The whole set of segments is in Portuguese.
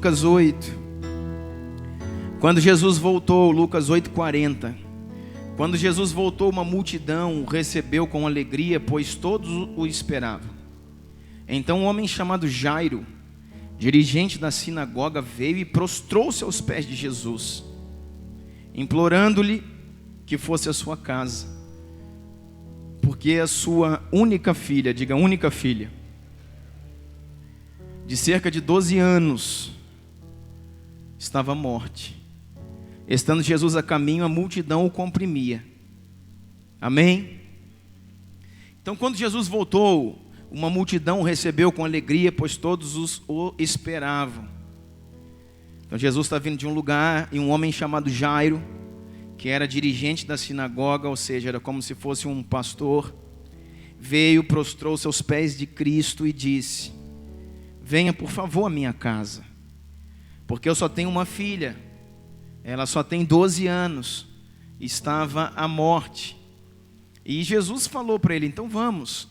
Lucas 8. Quando Jesus voltou, Lucas 8:40. Quando Jesus voltou, uma multidão o recebeu com alegria, pois todos o esperavam. Então um homem chamado Jairo, dirigente da sinagoga, veio e prostrou-se aos pés de Jesus, implorando-lhe que fosse à sua casa, porque a sua única filha, diga única filha, de cerca de 12 anos, estava à morte. Estando Jesus a caminho, a multidão o comprimia. Amém? Então, quando Jesus voltou, uma multidão o recebeu com alegria, pois todos o esperavam. Então, Jesus está vindo de um lugar, e um homem chamado Jairo, que era dirigente da sinagoga, ou seja, era como se fosse um pastor, veio, prostrou-se aos pés de Cristo e disse: venha por favor à minha casa, porque eu só tenho uma filha, ela só tem 12 anos, estava à morte. E Jesus falou para ele: então vamos.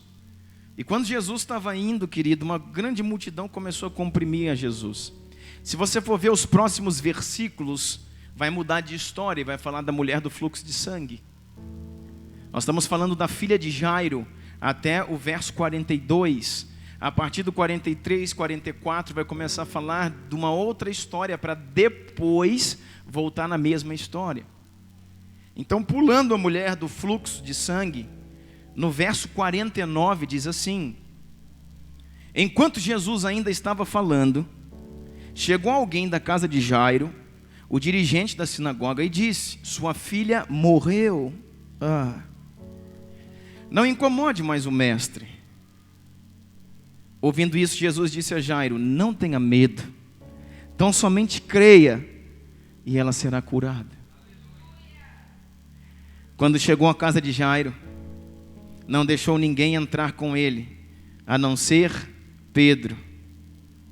E quando Jesus estava indo, querido, uma grande multidão começou a comprimir a Jesus. Se você for ver os próximos versículos, vai mudar de história e vai falar da mulher do fluxo de sangue. Nós estamos falando da filha de Jairo até o verso 42. A partir do 43, 44 vai começar a falar de uma outra história para depois voltar na mesma história. Então, pulando a mulher do fluxo de sangue, no verso 49 diz assim: enquanto Jesus ainda estava falando, chegou alguém da casa de Jairo, o dirigente da sinagoga, e disse: sua filha morreu. Não incomode mais o mestre. Ouvindo isso, Jesus disse a Jairo: não tenha medo, tão somente creia e ela será curada. Quando chegou à casa de Jairo, não deixou ninguém entrar com ele, a não ser Pedro,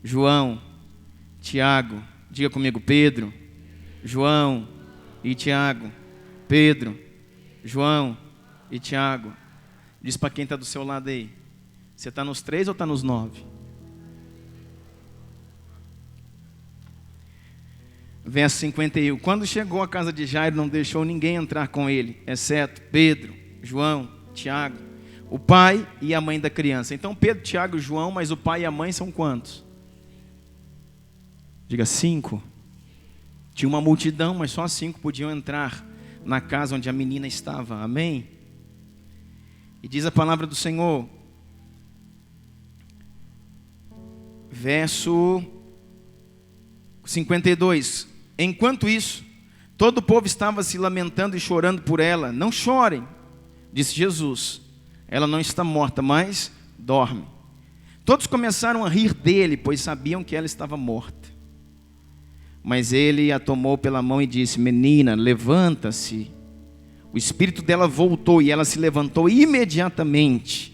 João, Tiago. Diga comigo: Pedro, João e Tiago. Pedro, João e Tiago. Diz para quem está do seu lado aí: você está nos 3 ou está nos 9? Verso 51. Quando chegou à casa de Jairo, não deixou ninguém entrar com ele, exceto Pedro, João, Tiago, o pai e a mãe da criança. Então Pedro, Tiago e João, mas o pai e a mãe são quantos? Diga 5. Tinha uma multidão, mas só 5 podiam entrar na casa onde a menina estava. Amém? E diz a palavra do Senhor, verso 52. Enquanto isso, todo o povo estava se lamentando e chorando por ela. Não chorem, disse Jesus, ela não está morta, mas dorme. Todos começaram a rir dele, pois sabiam que ela estava morta. Mas ele a tomou pela mão e disse: menina, levanta-se. O espírito dela voltou e ela se levantou imediatamente.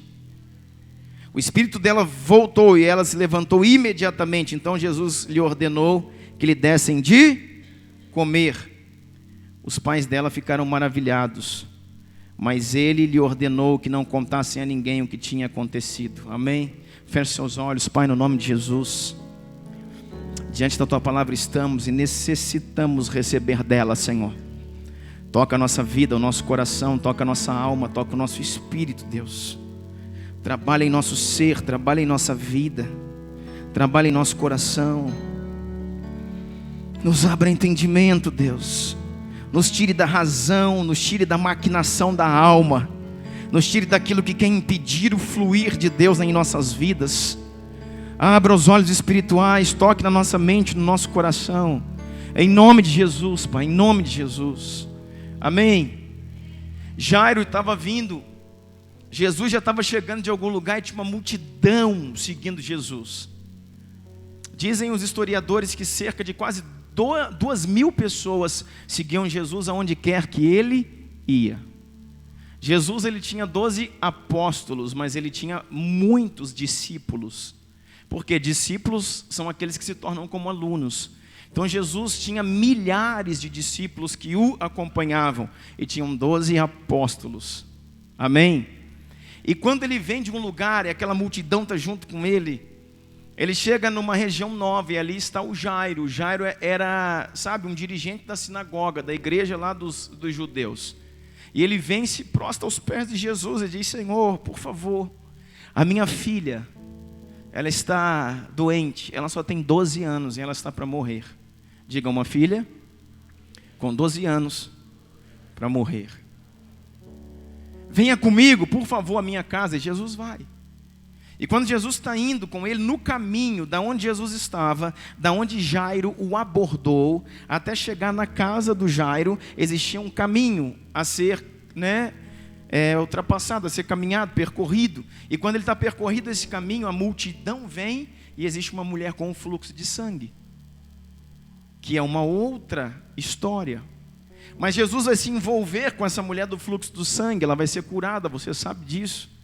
O espírito dela voltou e ela se levantou imediatamente. Então Jesus lhe ordenou que lhe dessem de comer. Os pais dela ficaram maravilhados, mas ele lhe ordenou que não contassem a ninguém o que tinha acontecido. Amém? Feche seus olhos. Pai, no nome de Jesus, diante da tua palavra estamos e necessitamos receber dela, Senhor. Toca a nossa vida, o nosso coração, toca a nossa alma, toca o nosso espírito, Deus. Trabalha em nosso ser, trabalha em nossa vida, trabalha em nosso coração. Nos abra entendimento, Deus. Nos tire da razão, nos tire da maquinação da alma, nos tire daquilo que quer impedir o fluir de Deus em nossas vidas. Abra os olhos espirituais, toque na nossa mente, no nosso coração. Em nome de Jesus, Pai, em nome de Jesus. Amém. Jairo estava vindo, Jesus já estava chegando de algum lugar e tinha uma multidão seguindo Jesus. Dizem os historiadores que cerca de quase 2.000 pessoas seguiam Jesus aonde quer que ele ia. Jesus, ele tinha 12 apóstolos, mas ele tinha muitos discípulos. Porque discípulos são aqueles que se tornam como alunos. Então Jesus tinha milhares de discípulos que o acompanhavam e tinham 12 apóstolos. Amém? E quando ele vem de um lugar e aquela multidão está junto com ele, Ele chega numa região nova e ali está o Jairo. O Jairo era, sabe, um dirigente da sinagoga, da igreja lá dos judeus. E ele vem e se prostra aos pés de Jesus e diz: Senhor, por favor, a minha filha, ela está doente, ela só tem 12 anos e ela está para morrer. Diga, uma filha com 12 anos para morrer. Venha comigo, por favor, à minha casa. E Jesus vai. E quando Jesus está indo com ele, no caminho da onde Jesus estava, da onde Jairo o abordou, até chegar na casa do Jairo, existia um caminho a ser, ultrapassado, a ser caminhado, percorrido. E quando ele está percorrido esse caminho, a multidão vem e existe uma mulher com um fluxo de sangue, que é uma outra história. Mas Jesus vai se envolver com essa mulher do fluxo do sangue, ela vai ser curada, você sabe disso.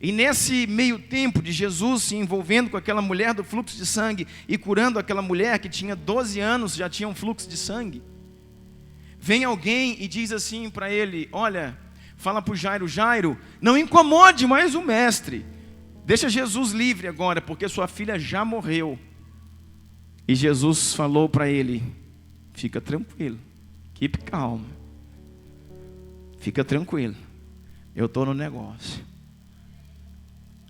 E nesse meio tempo de Jesus se envolvendo com aquela mulher do fluxo de sangue e curando aquela mulher que tinha 12 anos, já tinha um fluxo de sangue, vem alguém e diz assim para ele: olha, fala para o Jairo: Jairo, não incomode mais o mestre, deixa Jesus livre agora, porque sua filha já morreu. E Jesus falou para ele: fica tranquilo, keep calm, fica tranquilo, eu estou no negócio.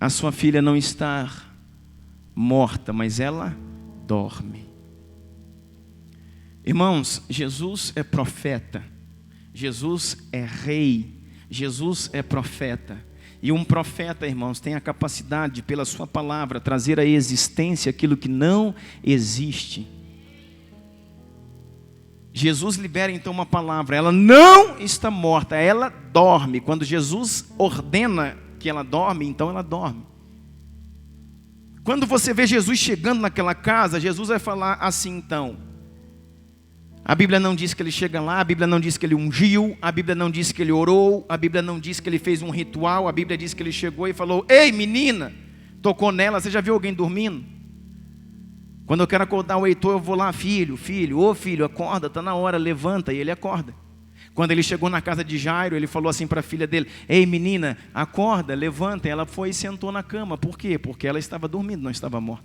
A sua filha não está morta, mas ela dorme. Irmãos, Jesus é profeta, Jesus é rei, Jesus é profeta. E um profeta, irmãos, tem a capacidade, pela sua palavra, trazer à existência aquilo que não existe. Jesus libera então uma palavra: ela não está morta, ela dorme. Quando Jesus ordena que ela dorme, então ela dorme. Quando você vê Jesus chegando naquela casa, Jesus vai falar assim então. A Bíblia não diz que ele chega lá, a Bíblia não diz que ele ungiu, a Bíblia não diz que ele orou, a Bíblia não diz que ele fez um ritual, a Bíblia diz que ele chegou e falou: ei menina, tocou nela. Você já viu alguém dormindo? Quando eu quero acordar o Heitor, eu vou lá: filho, ô filho, acorda, está na hora, levanta. E ele acorda. Quando ele chegou na casa de Jairo, ele falou assim para a filha dele: ei menina, acorda, levanta. Ela foi e sentou na cama. Por quê? Porque ela estava dormindo, não estava morta.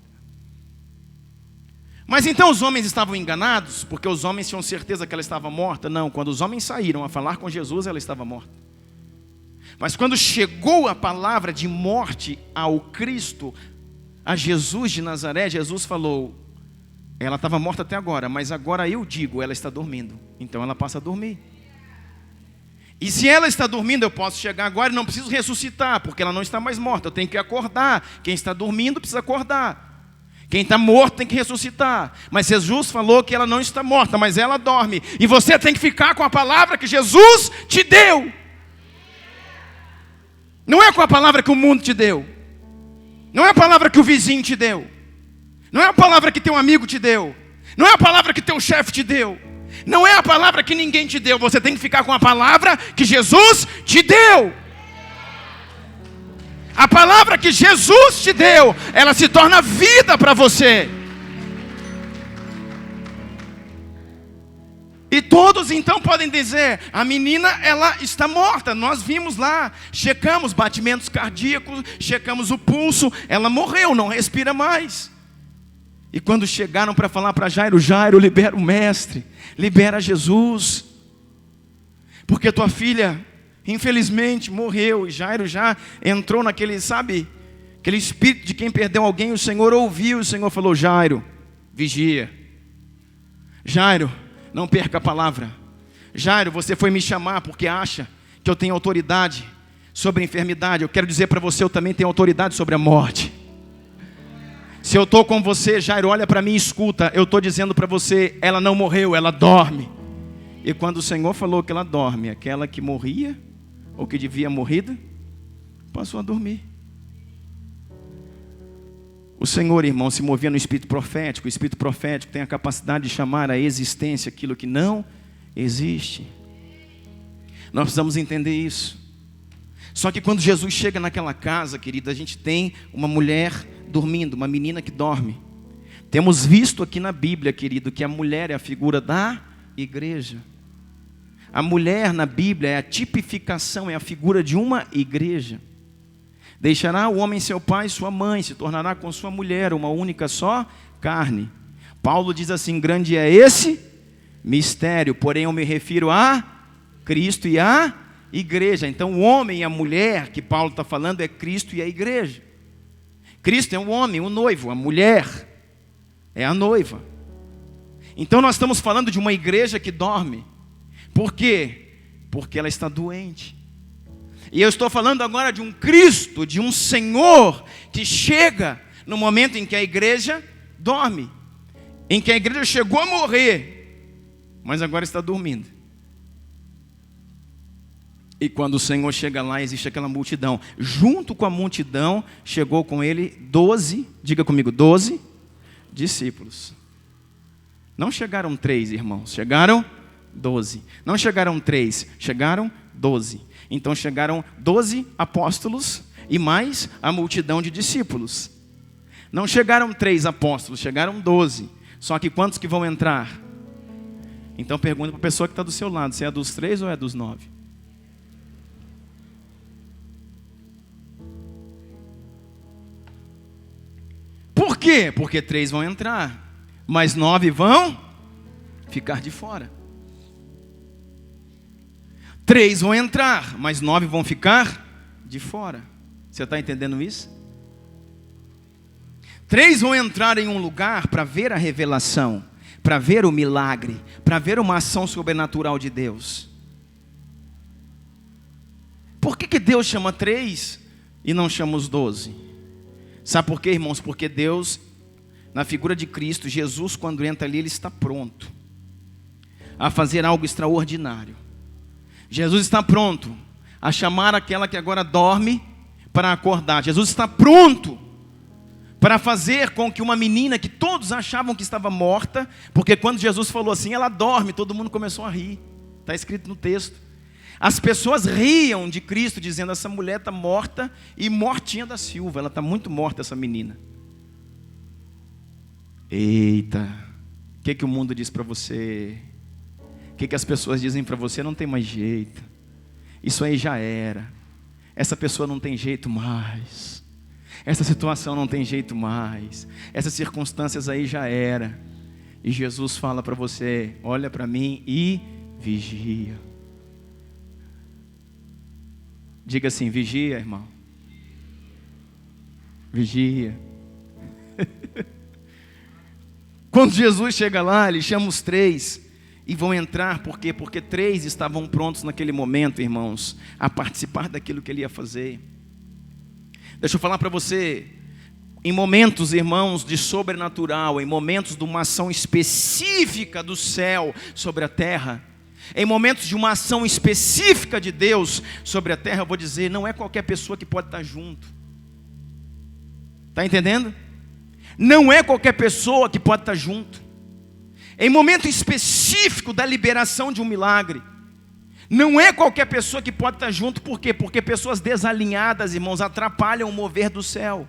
Mas então os homens estavam enganados, porque os homens tinham certeza que ela estava morta? Não, quando os homens saíram a falar com Jesus, ela estava morta. Mas quando chegou a palavra de morte ao Cristo, a Jesus de Nazaré, Jesus falou: ela estava morta até agora, mas agora eu digo, ela está dormindo. Então ela passa a dormir. E se ela está dormindo, eu posso chegar agora e não preciso ressuscitar, porque ela não está mais morta, eu tenho que acordar. Quem está dormindo precisa acordar. Quem está morto tem que ressuscitar. Mas Jesus falou que ela não está morta, mas ela dorme. E você tem que ficar com a palavra que Jesus te deu. Não é com a palavra que o mundo te deu. Não é a palavra que o vizinho te deu. Não é a palavra que teu amigo te deu. Não é a palavra que teu chefe te deu. Não é a palavra que ninguém te deu. Você tem que ficar com a palavra que Jesus te deu. A palavra que Jesus te deu, ela se torna vida para você. E todos então podem dizer: a menina, ela está morta. Nós vimos lá, checamos batimentos cardíacos, checamos o pulso, ela morreu, não respira mais. E quando chegaram para falar para Jairo: Jairo, libera o mestre, libera Jesus, porque tua filha infelizmente morreu. E Jairo já entrou naquele, sabe, aquele espírito de quem perdeu alguém. O Senhor ouviu, o Senhor falou: Jairo, vigia. Jairo, não perca a palavra. Jairo, você foi me chamar porque acha que eu tenho autoridade sobre a enfermidade. Eu quero dizer para você, eu também tenho autoridade sobre a morte. Se eu estou com você, Jairo, olha para mim e escuta. Eu estou dizendo para você, ela não morreu, ela dorme. E quando o Senhor falou que ela dorme, aquela que morria, ou que devia morrida, passou a dormir. O Senhor, irmão, se movia no espírito profético. O espírito profético tem a capacidade de chamar à existência aquilo que não existe. Nós precisamos entender isso. Só que quando Jesus chega naquela casa, querida, a gente tem uma mulher dormindo, uma menina que dorme. Temos visto aqui na Bíblia, querido, que a mulher é a figura da igreja. A mulher na Bíblia é a tipificação, é a figura de uma igreja. Deixará o homem seu pai e sua mãe, se tornará com sua mulher uma única só carne. Paulo diz assim: grande é esse mistério, porém eu me refiro a Cristo e a igreja. Então o homem e a mulher que Paulo está falando é Cristo e a igreja. Cristo é o homem, o noivo, a mulher é a noiva. Então nós estamos falando de uma igreja que dorme. Por quê? Porque ela está doente. E eu estou falando agora de um Cristo, de um Senhor que chega no momento em que a igreja dorme, em que a igreja chegou a morrer, mas agora está dormindo. E quando o Senhor chega lá, existe aquela multidão. Junto com a multidão, chegou com ele 12, diga comigo, 12 discípulos. Não chegaram 3, irmãos, chegaram 12. Não chegaram 3, chegaram 12. Então chegaram 12 apóstolos e mais a multidão de discípulos. Não chegaram 3 apóstolos, chegaram 12. Só que quantos que vão entrar? Então pergunta para a pessoa que está do seu lado, se é dos 3 ou é dos 9? Por quê? Porque 3 vão entrar, mas 9 vão ficar de fora. 3 vão entrar, mas 9 vão ficar de fora. Você está entendendo isso? 3 vão entrar em um lugar para ver a revelação, para ver o milagre, para ver uma ação sobrenatural de Deus. Por que Deus chama 3 e não chama os 12? Sabe por quê, irmãos? Porque Deus, na figura de Cristo, Jesus, quando entra ali, Ele está pronto a fazer algo extraordinário. Jesus está pronto a chamar aquela que agora dorme para acordar. Jesus está pronto para fazer com que uma menina que todos achavam que estava morta, porque quando Jesus falou assim, ela dorme, todo mundo começou a rir. Está escrito no texto. As pessoas riam de Cristo, dizendo, essa mulher está morta e mortinha da Silva. Ela está muito morta, essa menina. Eita, o que o mundo diz para você? O que as pessoas dizem para você? Não tem mais jeito. Isso aí já era. Essa pessoa não tem jeito mais. Essa situação não tem jeito mais. Essas circunstâncias aí já era. E Jesus fala para você, olha para mim e vigia. Diga assim, vigia, irmão. Vigia. Quando Jesus chega lá, Ele chama os 3 e vão entrar, por quê? Porque 3 estavam prontos naquele momento, irmãos, a participar daquilo que Ele ia fazer. Deixa eu falar para você, em momentos, irmãos, de sobrenatural, em momentos de uma ação específica do céu sobre a terra, em momentos de uma ação específica de Deus sobre a terra, eu vou dizer, não é qualquer pessoa que pode estar junto. Está entendendo? Não é qualquer pessoa que pode estar junto. Em momento específico da liberação de um milagre, não é qualquer pessoa que pode estar junto. Por quê? Porque pessoas desalinhadas, irmãos, atrapalham o mover do céu.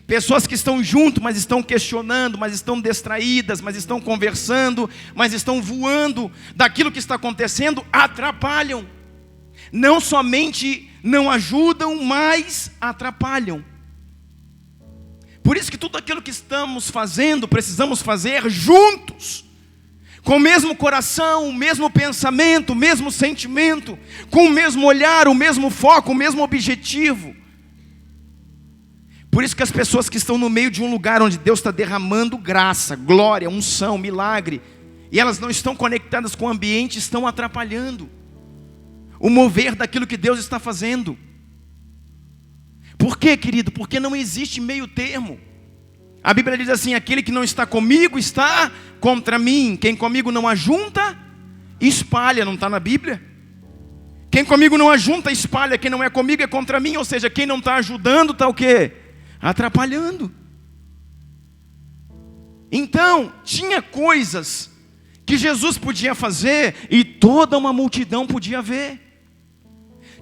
Pessoas que estão junto, mas estão questionando, mas estão distraídas, mas estão conversando, mas estão voando daquilo que está acontecendo, atrapalham. Não somente não ajudam, mas atrapalham. Por isso que tudo aquilo que estamos fazendo, precisamos fazer juntos, com o mesmo coração, o mesmo pensamento, o mesmo sentimento, com o mesmo olhar, o mesmo foco, o mesmo objetivo. Por isso que as pessoas que estão no meio de um lugar onde Deus está derramando graça, glória, unção, milagre, e elas não estão conectadas com o ambiente, estão atrapalhando o mover daquilo que Deus está fazendo. Por quê, querido? Porque não existe meio termo. A Bíblia diz assim, aquele que não está comigo está contra mim. Quem comigo não ajunta, espalha. Não está na Bíblia? Quem comigo não ajunta, espalha. Quem não é comigo é contra mim. Ou seja, quem não está ajudando está o quê? Atrapalhando. Então, tinha coisas que Jesus podia fazer e toda uma multidão podia ver.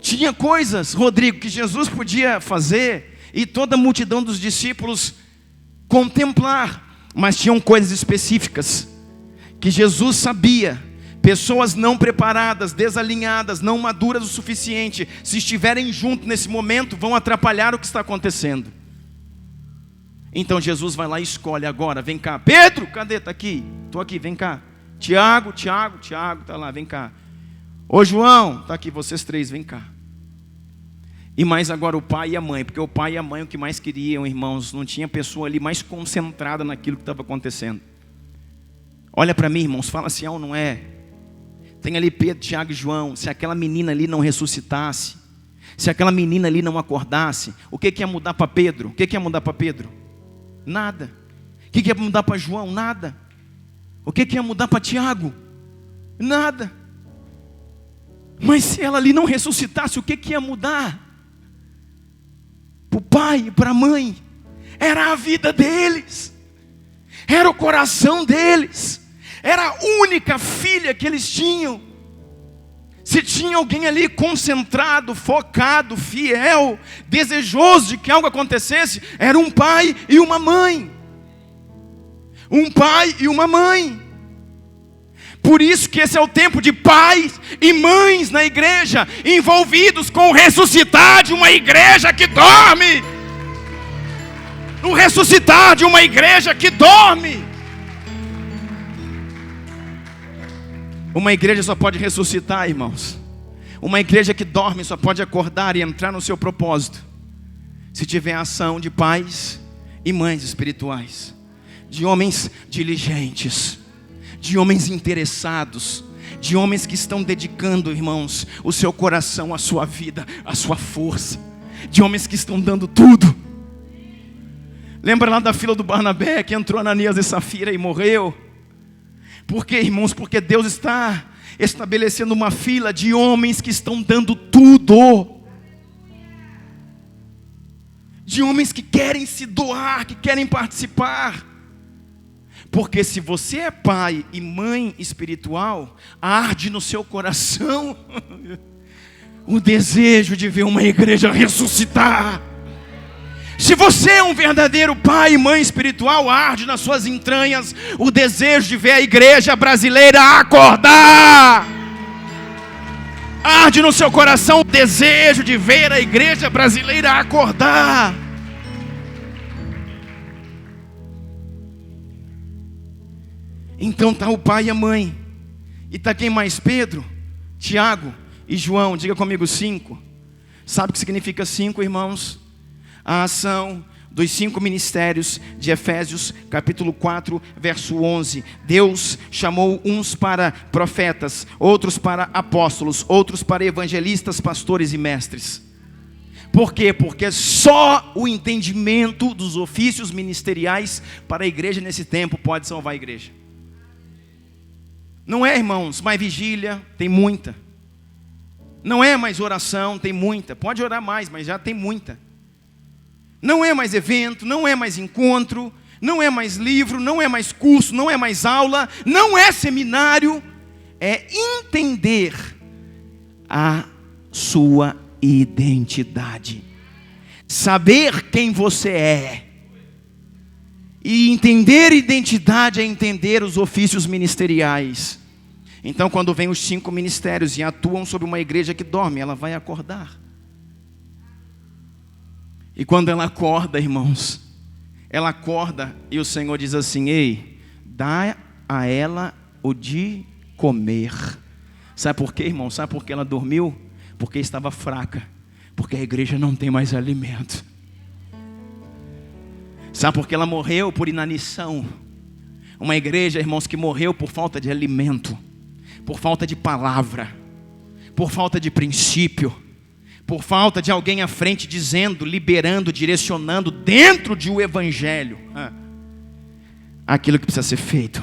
Tinha coisas, Rodrigo, que Jesus podia fazer e toda a multidão dos discípulos contemplar. Mas tinham coisas específicas que Jesus sabia Pessoas não preparadas, desalinhadas, não maduras o suficiente, se estiverem juntos nesse momento, vão atrapalhar o que está acontecendo. Então Jesus vai lá e escolhe agora, vem cá. Pedro, cadê? Está aqui. Estou aqui, vem cá. Tiago, está lá, vem cá. Ô João, está aqui, vocês três, vem cá. E mais agora o pai e a mãe, porque o pai e a mãe o que mais queriam, irmãos, não tinha pessoa ali mais concentrada naquilo que estava acontecendo. Olha para mim, irmãos, fala se é ou não é. Tem ali Pedro, Tiago e João. Se aquela menina ali não ressuscitasse, se aquela menina ali não acordasse, o que ia mudar para Pedro? O que ia mudar para Pedro? Nada. O que ia mudar para João? Nada. O que ia mudar para Tiago? Nada. Mas se ela ali não ressuscitasse, o que ia mudar? Para o pai e para a mãe. Era a vida deles. Era o coração deles. Era a única filha que eles tinham. Se tinha alguém ali concentrado, focado, fiel, desejoso de que algo acontecesse, era um pai e uma mãe. Um pai e uma mãe. Por isso que esse é o tempo de pais e mães na igreja, envolvidos com o ressuscitar de uma igreja que dorme. No ressuscitar de uma igreja que dorme. Uma igreja só pode ressuscitar, irmãos. Uma igreja que dorme só pode acordar e entrar no seu propósito se tiver a ação de pais e mães espirituais, de homens diligentes, de homens interessados, de homens que estão dedicando, irmãos, o seu coração, a sua vida, a sua força, de homens que estão dando tudo. Lembra lá da fila do Barnabé, que entrou Ananias e Safira e morreu? Por quê, irmãos? Porque Deus está estabelecendo uma fila de homens que estão dando tudo. De homens que querem se doar, que querem participar. Porque se você é pai e mãe espiritual, arde no seu coração o desejo de ver uma igreja ressuscitar. Se você é um verdadeiro pai e mãe espiritual, arde nas suas entranhas o desejo de ver a igreja brasileira acordar. Arde no seu coração o desejo de ver a igreja brasileira acordar. Então está o pai e a mãe. E está quem mais? Pedro, Tiago e João. Diga comigo 5. Sabe o que significa 5, irmãos? A ação dos 5 ministérios de Efésios capítulo 4, verso 11. Deus chamou uns para profetas, outros para apóstolos, outros para evangelistas, pastores e mestres. Por quê? Porque só o entendimento dos ofícios ministeriais para a igreja nesse tempo pode salvar a igreja. Não é, irmãos, mais vigília, tem muita. Não é mais oração, tem muita. Pode orar mais, mas já tem muita. Não é mais evento, não é mais encontro, não é mais livro, não é mais curso, não é mais aula, não é seminário. É entender a sua identidade. Saber quem você é. E entender identidade é entender os ofícios ministeriais. Então, quando vem os 5 ministérios e atuam sobre uma igreja que dorme, ela vai acordar. E quando ela acorda, irmãos, ela acorda e o Senhor diz assim: ei, dá a ela o de comer. Sabe por quê, irmão? Sabe por que ela dormiu? Porque estava fraca. Porque a igreja não tem mais alimento. Sabe por que ela morreu? Por inanição. Uma igreja, irmãos, que morreu por falta de alimento, por falta de palavra, por falta de princípio, por falta de alguém à frente dizendo, liberando, direcionando dentro de um evangelho aquilo que precisa ser feito.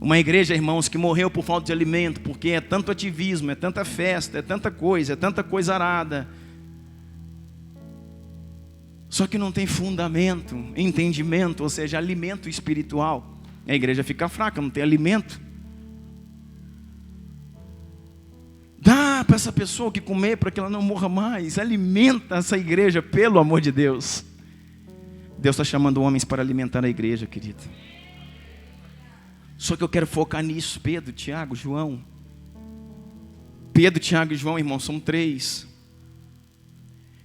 Uma igreja, irmãos, que morreu por falta de alimento, porque é tanto ativismo, é tanta festa, é tanta coisa arada. Só que não tem fundamento, entendimento, ou seja, alimento espiritual. A igreja fica fraca, não tem alimento. Dá para essa pessoa o que comer para que ela não morra mais. Alimenta essa igreja, pelo amor de Deus. Deus está chamando homens para alimentar a igreja, querido. Só que eu quero focar nisso. Pedro, Tiago, João. Pedro, Tiago e João, irmão, são 3.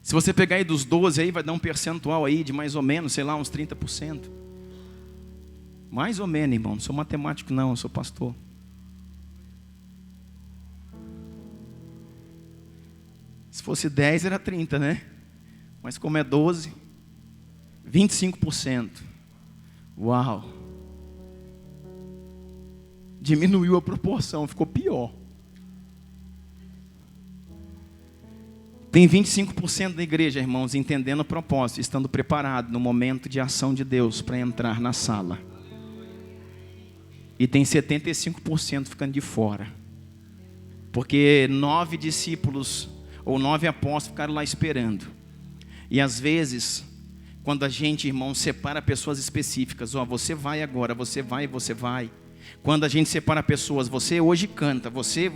Se você pegar aí dos 12 aí, vai dar um percentual aí de mais ou menos, sei lá, uns 30%. Mais ou menos, irmão. Não sou matemático não, eu sou pastor. Se fosse 10 era 30, né? Mas como é 12, 25%. Uau! Diminuiu a proporção, ficou pior. Tem 25% da igreja, irmãos, entendendo o propósito, estando preparado no momento de ação de Deus para entrar na sala. E tem 75% ficando de fora. Porque 9 discípulos ou 9 apóstolos ficaram lá esperando. E às vezes, quando a gente, irmão, separa pessoas específicas, você vai agora, você vai. Quando a gente separa pessoas, você hoje canta, vocês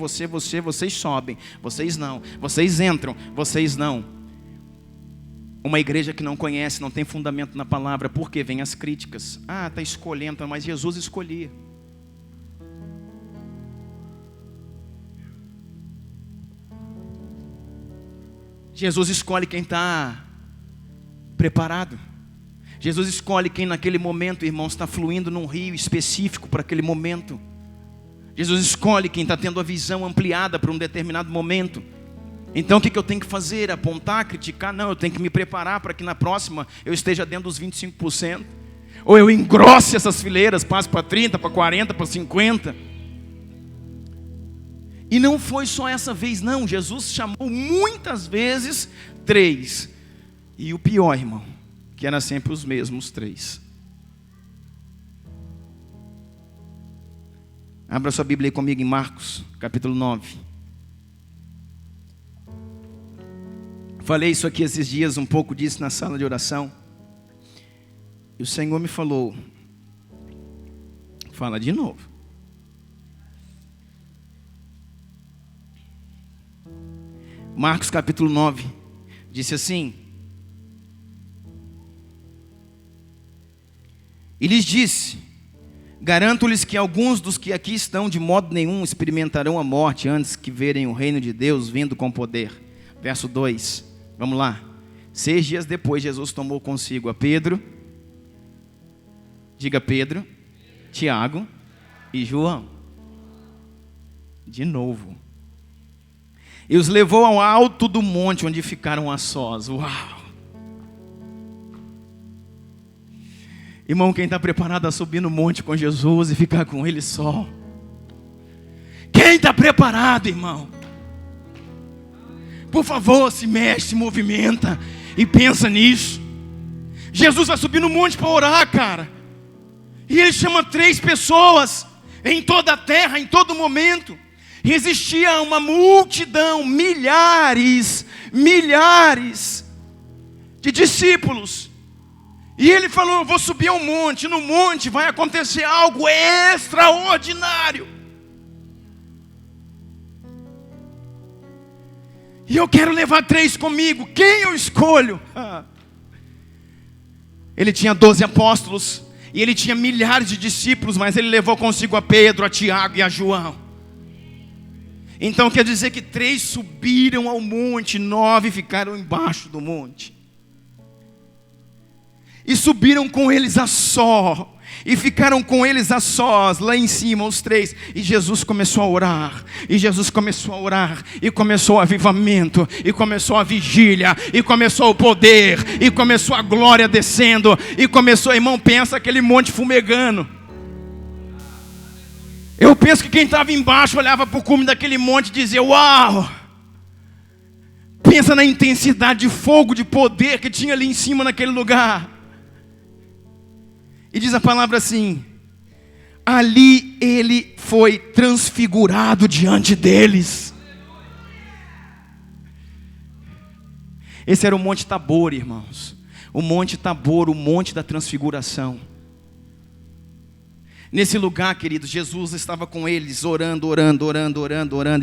sobem, vocês não, vocês entram, vocês não. Uma igreja que não conhece, não tem fundamento na palavra, porque vem as críticas. Está escolhendo, mas Jesus escolhia. Jesus escolhe quem está preparado. Jesus escolhe quem naquele momento, irmãos, está fluindo num rio específico para aquele momento. Jesus escolhe quem está tendo a visão ampliada para um determinado momento. Então o que eu tenho que fazer? Apontar, criticar? Não, eu tenho que me preparar para que na próxima eu esteja dentro dos 25%. Ou eu engrosse essas fileiras, passe para 30, para 40, para 50. E não foi só essa vez não, Jesus chamou muitas vezes 3. E o pior, irmão, que eram sempre os mesmos 3. Abra sua Bíblia aí comigo em Marcos, capítulo 9. Falei isso aqui esses dias, um pouco disso na sala de oração. E o Senhor me falou, fala de novo. Marcos capítulo 9, disse assim: e lhes disse: garanto-lhes que alguns dos que aqui estão de modo nenhum experimentarão a morte antes que verem o reino de Deus vindo com poder. Verso 2, vamos lá. 6 dias depois Jesus tomou consigo a Pedro, diga Pedro, Tiago e João. De novo. E os levou ao alto do monte onde ficaram a sós. Uau! Irmão, quem está preparado a subir no monte com Jesus e ficar com Ele só? Quem está preparado, irmão? Por favor, se mexe, se movimenta e pensa nisso. Jesus vai subir no monte para orar, cara. E Ele chama 3 pessoas em toda a terra, em todo momento. E existia uma multidão, milhares de discípulos. E Ele falou: eu vou subir ao monte. No monte vai acontecer algo extraordinário. E eu quero levar 3 comigo. Quem eu escolho? Ele tinha 12 apóstolos. E Ele tinha milhares de discípulos. Mas Ele levou consigo a Pedro, a Tiago e a João. Então quer dizer que 3 subiram ao monte, 9 ficaram embaixo do monte. E subiram com eles a só. E ficaram com eles a sós, lá em cima, os 3. E Jesus começou a orar. E Jesus começou a orar. E começou o avivamento. E começou a vigília. E começou o poder. E começou a glória descendo. E começou, irmão, pensa aquele monte fumegando. Eu penso que quem estava embaixo olhava para o cume daquele monte e dizia: uau! Pensa na intensidade de fogo, de poder que tinha ali em cima naquele lugar. E diz a palavra assim: ali Ele foi transfigurado diante deles. Esse era o Monte Tabor, irmãos. O Monte Tabor, o Monte da Transfiguração. Nesse lugar, queridos, Jesus estava com eles, orando,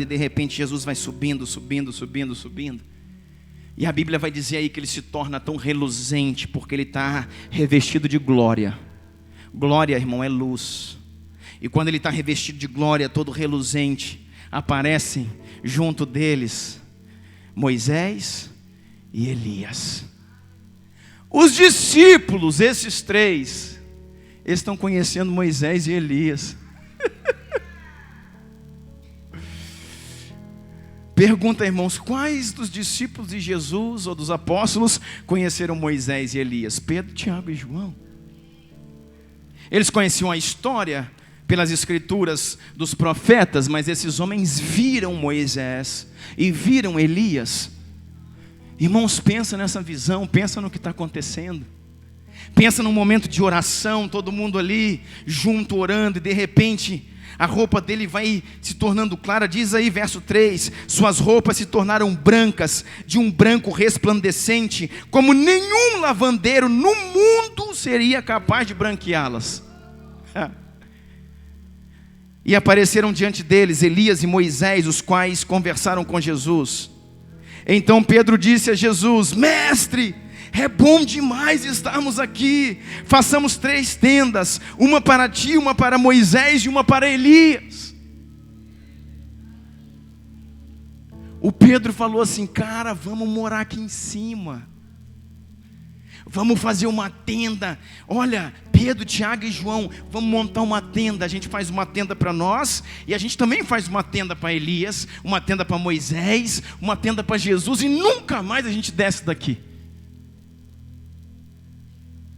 e de repente Jesus vai subindo. E a Bíblia vai dizer aí que ele se torna tão reluzente, porque ele está revestido de glória. Glória, irmão, é luz. E quando ele está revestido de glória, todo reluzente, aparecem junto deles Moisés e Elias. Os discípulos, esses três, estão conhecendo Moisés e Elias. Pergunta, irmãos, quais dos discípulos de Jesus ou dos apóstolos conheceram Moisés e Elias? Pedro, Tiago e João. Eles conheciam a história pelas escrituras dos profetas, mas esses homens viram Moisés e viram Elias. Irmãos, pensa nessa visão, pensa no que está acontecendo. Pensa num momento de oração, todo mundo ali junto orando, e de repente a roupa dele vai se tornando clara. Diz aí verso 3, suas roupas se tornaram brancas, de um branco resplandecente, como nenhum lavandeiro no mundo seria capaz de branqueá-las. E apareceram diante deles Elias e Moisés, os quais conversaram com Jesus. Então Pedro disse a Jesus: Mestre, é bom demais estarmos aqui. Façamos 3 tendas, uma para ti, uma para Moisés e uma para Elias. O Pedro falou assim: cara, vamos morar aqui em cima. Vamos fazer uma tenda. Olha, Pedro, Tiago e João, vamos montar uma tenda. A gente faz uma tenda para nós, e a gente também faz uma tenda para Elias, uma tenda para Moisés, uma tenda para Jesus, e nunca mais a gente desce daqui.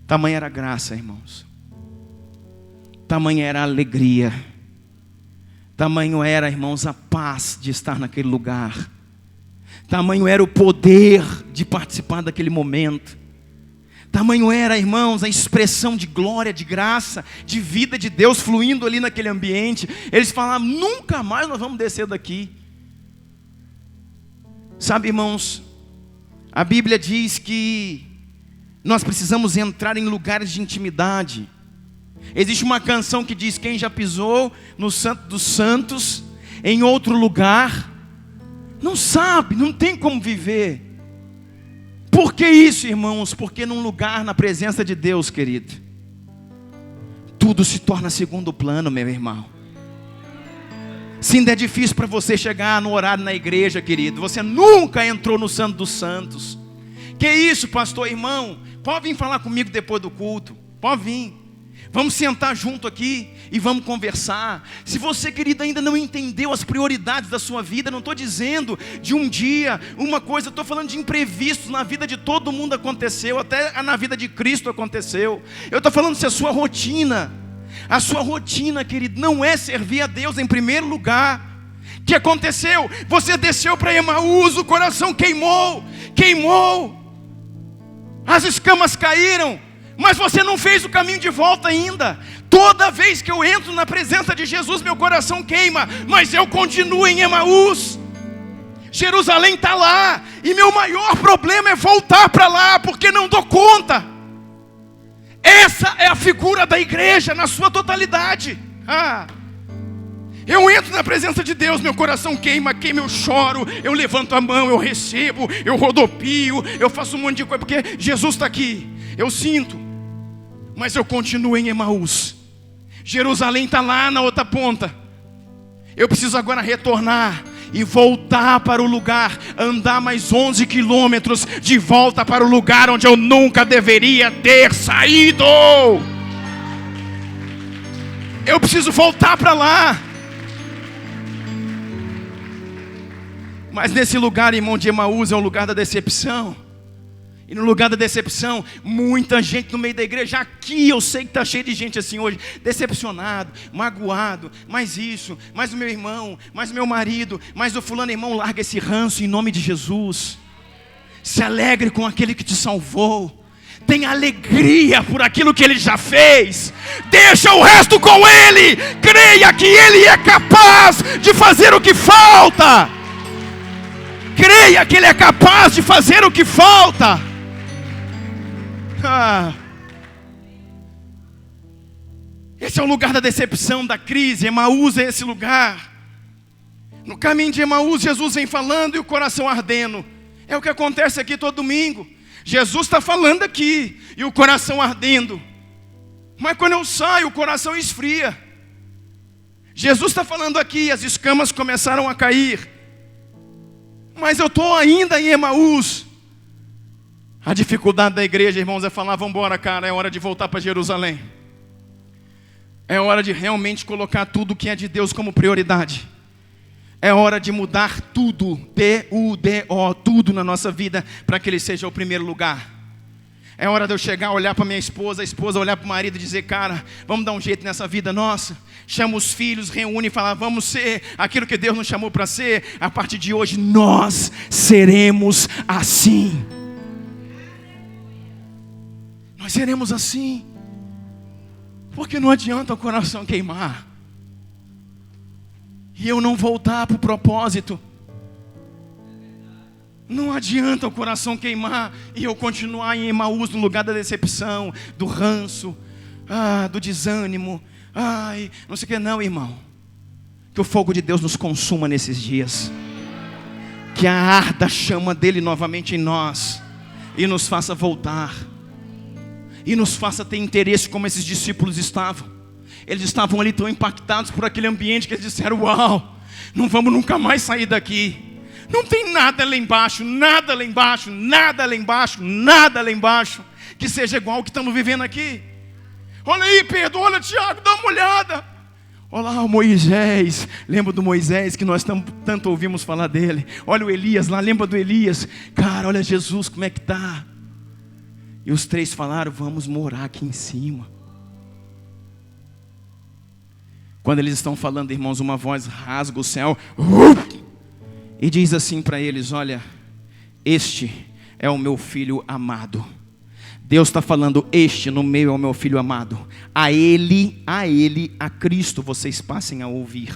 Tamanha era a graça, irmãos. Tamanha era a alegria. Tamanho era, irmãos, a paz de estar naquele lugar. Tamanho era o poder de participar daquele momento. Tamanho era, irmãos, a expressão de glória, de graça, de vida de Deus fluindo ali naquele ambiente. Eles falavam: nunca mais nós vamos descer daqui. Sabe, irmãos, a Bíblia diz que nós precisamos entrar em lugares de intimidade. Existe uma canção que diz: quem já pisou no Santo dos Santos, em outro lugar, não sabe, não tem como viver. Por que isso, irmãos? Porque num lugar, na presença de Deus, querido, tudo se torna segundo plano, meu irmão. Se ainda é difícil para você chegar no horário na igreja, querido, você nunca entrou no Santo dos Santos. Que isso, pastor, irmão? Pode vir falar comigo depois do culto, pode vir. Vamos sentar junto aqui e vamos conversar. Se você, querido, ainda não entendeu as prioridades da sua vida, não estou dizendo de um dia, uma coisa, estou falando de imprevistos na vida de todo mundo aconteceu, até na vida de Cristo aconteceu. Eu estou falando se a sua rotina, querido, não é servir a Deus em primeiro lugar. O que aconteceu? Você desceu para Emaús, o coração queimou, as escamas caíram, mas você não fez o caminho de volta ainda. Toda vez que eu entro na presença de Jesus, meu coração queima, mas eu continuo em Emaús. Jerusalém está lá, e meu maior problema é voltar para lá, porque não dou conta. Essa é a figura da igreja na sua totalidade. Eu entro na presença de Deus, meu coração queima, eu choro, eu levanto a mão, eu recebo, eu rodopio, eu faço um monte de coisa, porque Jesus está aqui, eu sinto, mas eu continuo em Emaús. Jerusalém está lá na outra ponta. Eu preciso agora retornar e voltar para o lugar, andar mais 11 quilômetros de volta para o lugar onde eu nunca deveria ter saído. Eu preciso voltar para lá. Mas nesse lugar, irmão, de Emaús é um lugar da decepção. E no lugar da decepção, muita gente no meio da igreja. Aqui eu sei que está cheio de gente assim hoje, decepcionado, magoado, mais isso, mais o meu irmão, mais o meu marido, mais o fulano. Irmão, larga esse ranço em nome de Jesus. Se alegre com aquele que te salvou. Tenha alegria por aquilo que Ele já fez. Deixa o resto com Ele. Creia que Ele é capaz de fazer o que falta. Creia que Ele é capaz de fazer o que falta. Esse é o lugar da decepção, da crise. Emaús é esse lugar. No caminho de Emaús, Jesus vem falando e o coração ardendo. É o que acontece aqui todo domingo. Jesus está falando aqui e o coração ardendo. Mas quando eu saio, o coração esfria. Jesus está falando aqui, as escamas começaram a cair. Mas eu estou ainda em Emaús. A dificuldade da igreja, irmãos, é falar: vamos embora, cara, é hora de voltar para Jerusalém. É hora de realmente colocar tudo que é de Deus como prioridade. É hora de mudar tudo, T-U-D-O, tudo na nossa vida, para que Ele seja o primeiro lugar. É hora de eu chegar, olhar para minha esposa, a esposa olhar para o marido e dizer: cara, vamos dar um jeito nessa vida nossa. Chama os filhos, reúne e fala: vamos ser aquilo que Deus nos chamou para ser. A partir de hoje nós seremos assim. Nós seremos assim. Porque não adianta o coração queimar e eu não voltar para o propósito. Não adianta o coração queimar e eu continuar em Emaús, no lugar da decepção, do ranço, do desânimo. Não sei o que não, irmão. Que o fogo de Deus nos consuma nesses dias. Que a arda chama dele novamente em nós e nos faça voltar. E nos faça ter interesse como esses discípulos estavam. Eles estavam ali tão impactados por aquele ambiente que eles disseram: uau, não vamos nunca mais sair daqui. Não tem nada lá embaixo, nada lá embaixo, nada lá embaixo, nada lá embaixo que seja igual ao que estamos vivendo aqui. Olha aí, Pedro, olha Tiago, dá uma olhada. Olha lá o Moisés, lembra do Moisés que nós tanto ouvimos falar dele. Olha o Elias lá, lembra do Elias. Cara, olha Jesus, como é que está? E os três falaram: vamos morar aqui em cima. Quando eles estão falando, irmãos, uma voz rasga o céu e diz assim para eles: olha, este é o meu filho amado. Deus está falando: este no meio é o meu filho amado. A ele, a Cristo vocês passem a ouvir.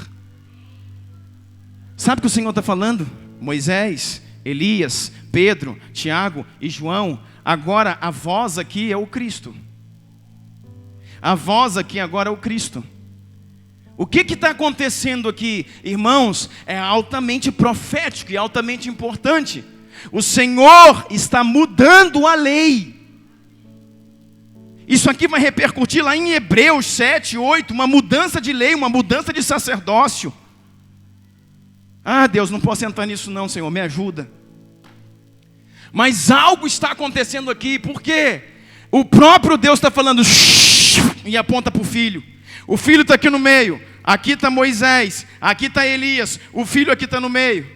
Sabe o que o Senhor está falando? Moisés, Elias, Pedro, Tiago e João. Agora a voz aqui é o Cristo. A voz aqui agora é o Cristo. O que está acontecendo aqui, irmãos, é altamente profético e altamente importante. O Senhor está mudando a lei. Isso aqui vai repercutir lá em Hebreus 7, 8, uma mudança de lei, uma mudança de sacerdócio. Deus, não posso entrar nisso não, Senhor, me ajuda. Mas algo está acontecendo aqui, porque o próprio Deus está falando e aponta para o filho. O filho está aqui no meio, aqui está Moisés, aqui está Elias, o filho aqui está no meio.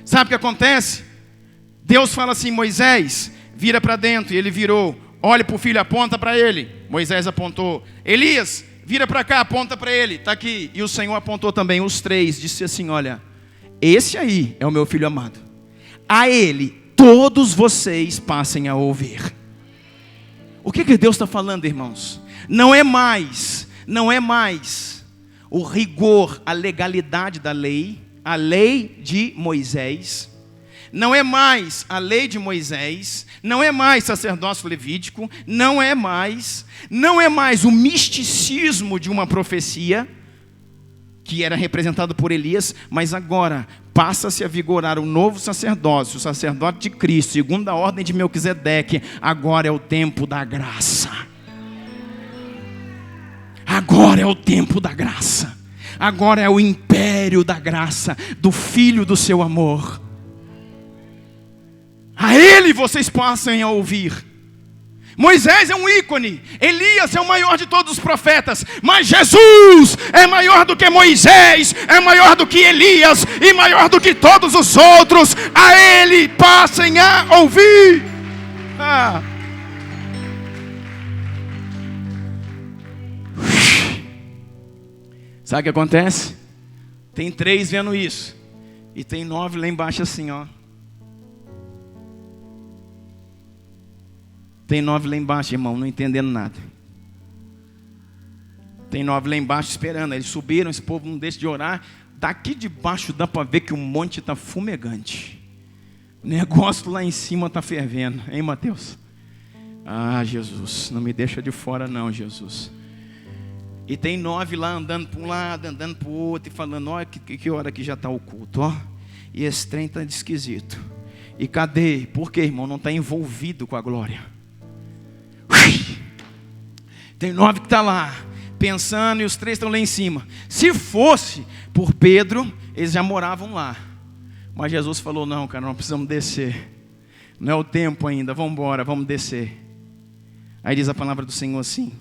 Sabe o que acontece? Deus fala assim: Moisés, vira para dentro, e ele virou. Olha para o filho, aponta para ele. Moisés apontou. Elias, vira para cá, aponta para ele, está aqui. E o Senhor apontou também, os três, disse assim: olha, esse aí é o meu filho amado. A ele todos vocês passem a ouvir. O que Deus está falando, irmãos? Não é mais o rigor, a legalidade da lei, a lei de Moisés. Não é mais a lei de Moisés, não é mais sacerdócio levítico, não é mais o misticismo de uma profecia que era representado por Elias, mas agora passa-se a vigorar o novo sacerdócio, o sacerdote de Cristo, segundo a ordem de Melquisedeque. Agora é o tempo da graça. Agora é o tempo da graça. Agora é o império da graça, do Filho do seu amor. A Ele vocês passem a ouvir. Moisés é um ícone, Elias é o maior de todos os profetas, mas Jesus é maior do que Moisés, é maior do que Elias e maior do que todos os outros. A Ele passem a ouvir. Sabe o que acontece? Tem 3 vendo isso e tem 9 lá embaixo assim, ó. Tem 9 lá embaixo, irmão, não entendendo nada. Tem 9 lá embaixo esperando. Eles subiram, esse povo não deixa de orar. Daqui de baixo dá para ver que o monte está fumegante. O negócio lá em cima está fervendo. Hein, Mateus? Jesus, não me deixa de fora não, Jesus. E tem 9 lá andando para um lado, andando para o outro, e falando: olha que hora que já está o culto, ó. E esse trem está esquisito. E cadê? Por quê, irmão? Não está envolvido com a glória. Tem 9 que está lá, pensando, e os três estão lá em cima. Se fosse por Pedro, eles já moravam lá. Mas Jesus falou, não, cara, nós precisamos descer. Não é o tempo ainda, vamos embora, vamos descer. Aí diz a palavra do Senhor assim.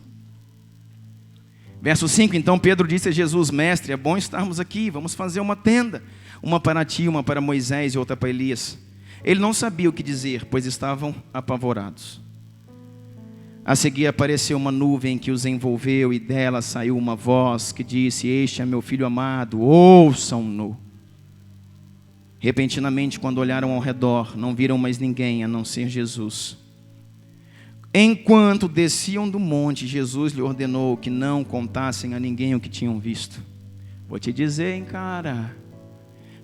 Verso 5, então Pedro disse a Jesus, mestre, é bom estarmos aqui, vamos fazer uma tenda. Uma para ti, uma para Moisés e outra para Elias. Ele não sabia o que dizer, pois estavam apavorados. A seguir apareceu uma nuvem que os envolveu e dela saiu uma voz que disse, este é meu filho amado, ouçam-no. Repentinamente, quando olharam ao redor, não viram mais ninguém a não ser Jesus. Enquanto desciam do monte, Jesus lhe ordenou que não contassem a ninguém o que tinham visto. Vou te dizer, hein, cara.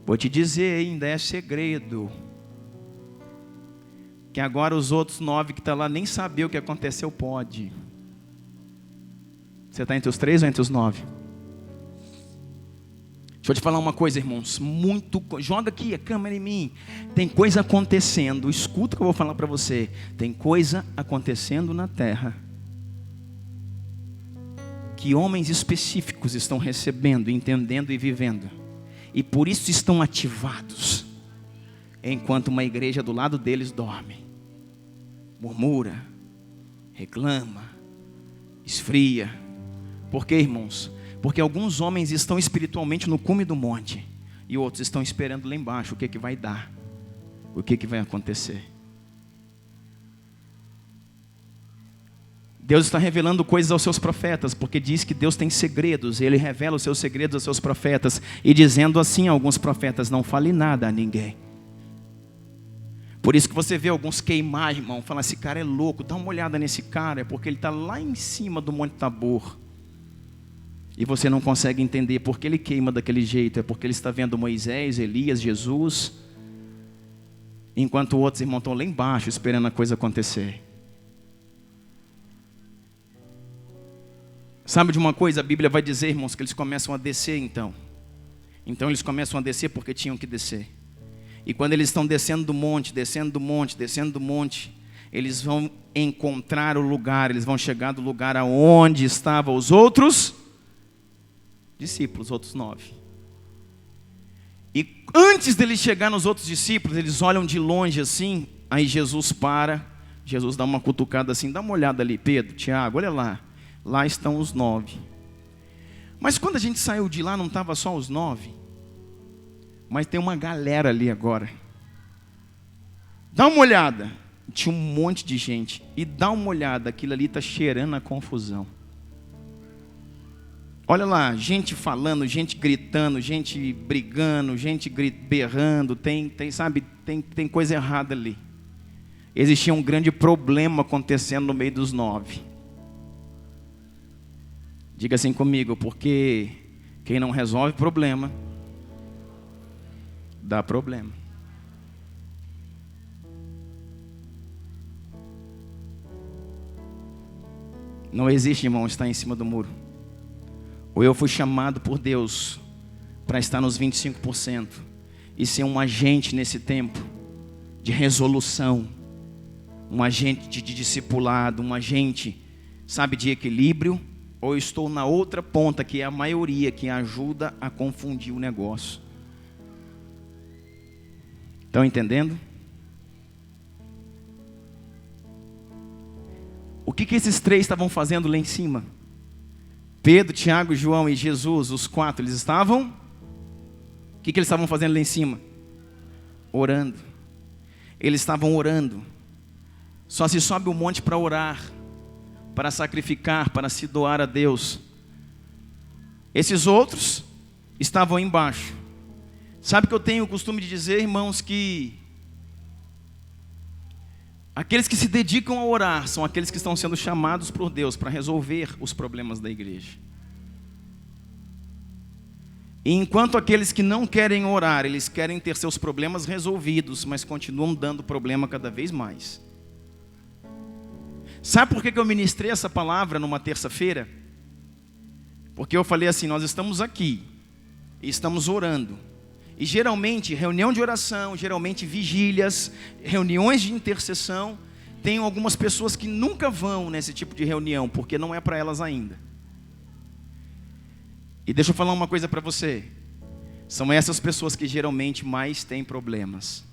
Vou te dizer, ainda é segredo. Que agora os outros 9 que estão lá nem saber o que aconteceu pode. Você está entre os 3 ou entre os 9? Deixa eu te falar uma coisa, irmãos. Joga aqui a câmera em mim. Tem coisa acontecendo. Escuta o que eu vou falar para você. Tem coisa acontecendo na terra que homens específicos estão recebendo, entendendo e vivendo. E por isso estão ativados. Enquanto uma igreja do lado deles dorme, murmura, reclama, esfria. Por quê, irmãos? Porque alguns homens estão espiritualmente no cume do monte e outros estão esperando lá embaixo o que vai dar, o que vai acontecer. Deus está revelando coisas aos seus profetas, porque diz que Deus tem segredos, e Ele revela os seus segredos aos seus profetas, e dizendo assim a alguns profetas, não fale nada a ninguém. Por isso que você vê alguns queimar, irmão, falar, esse cara é louco, dá uma olhada nesse cara, é porque ele está lá em cima do Monte Tabor. E você não consegue entender porque ele queima daquele jeito, é porque ele está vendo Moisés, Elias, Jesus, enquanto outros irmãos estão lá embaixo esperando a coisa acontecer. Sabe de uma coisa? A Bíblia vai dizer, irmãos, que eles começam a descer então. Então eles começam a descer porque tinham que descer. E quando eles estão descendo do monte, eles vão encontrar o lugar, eles vão chegar do lugar aonde estavam os outros discípulos, os outros 9. E antes deles chegar nos outros discípulos, eles olham de longe assim, aí Jesus para, Jesus dá uma cutucada assim, dá uma olhada ali, Pedro, Tiago, olha lá, lá estão os 9. Mas quando a gente saiu de lá, não estava só os 9, mas tem uma galera ali agora. Dá uma olhada, tinha um monte de gente, e dá uma olhada, aquilo ali está cheirando a confusão. Olha lá, gente falando, gente gritando, gente brigando, gente berrando, tem coisa errada ali. Existia um grande problema acontecendo no meio dos 9. Diga assim comigo, porque quem não resolve problema, dá problema. Não existe, irmão, estar em cima do muro. Ou eu fui chamado por Deus para estar nos 25% e ser um agente nesse tempo de resolução, um agente de discipulado, um agente, sabe, de equilíbrio, ou eu estou na outra ponta, que é a maioria, que ajuda a confundir o negócio. Estão entendendo? O que esses 3 estavam fazendo lá em cima? Pedro, Tiago, João e Jesus, os 4, eles estavam? O que eles estavam fazendo lá em cima? Orando. Eles estavam orando. Só se sobe o monte para orar, para sacrificar, para se doar a Deus. Esses outros estavam embaixo. Sabe que eu tenho o costume de dizer, irmãos, que aqueles que se dedicam a orar são aqueles que estão sendo chamados por Deus para resolver os problemas da igreja. E enquanto aqueles que não querem orar, eles querem ter seus problemas resolvidos, mas continuam dando problema cada vez mais. Sabe por que eu ministrei essa palavra numa terça-feira? Porque eu falei assim, nós estamos aqui e estamos orando. E geralmente, reunião de oração, geralmente vigílias, reuniões de intercessão, tem algumas pessoas que nunca vão nesse tipo de reunião, porque não é para elas ainda. E deixa eu falar uma coisa para você. São essas pessoas que geralmente mais têm problemas.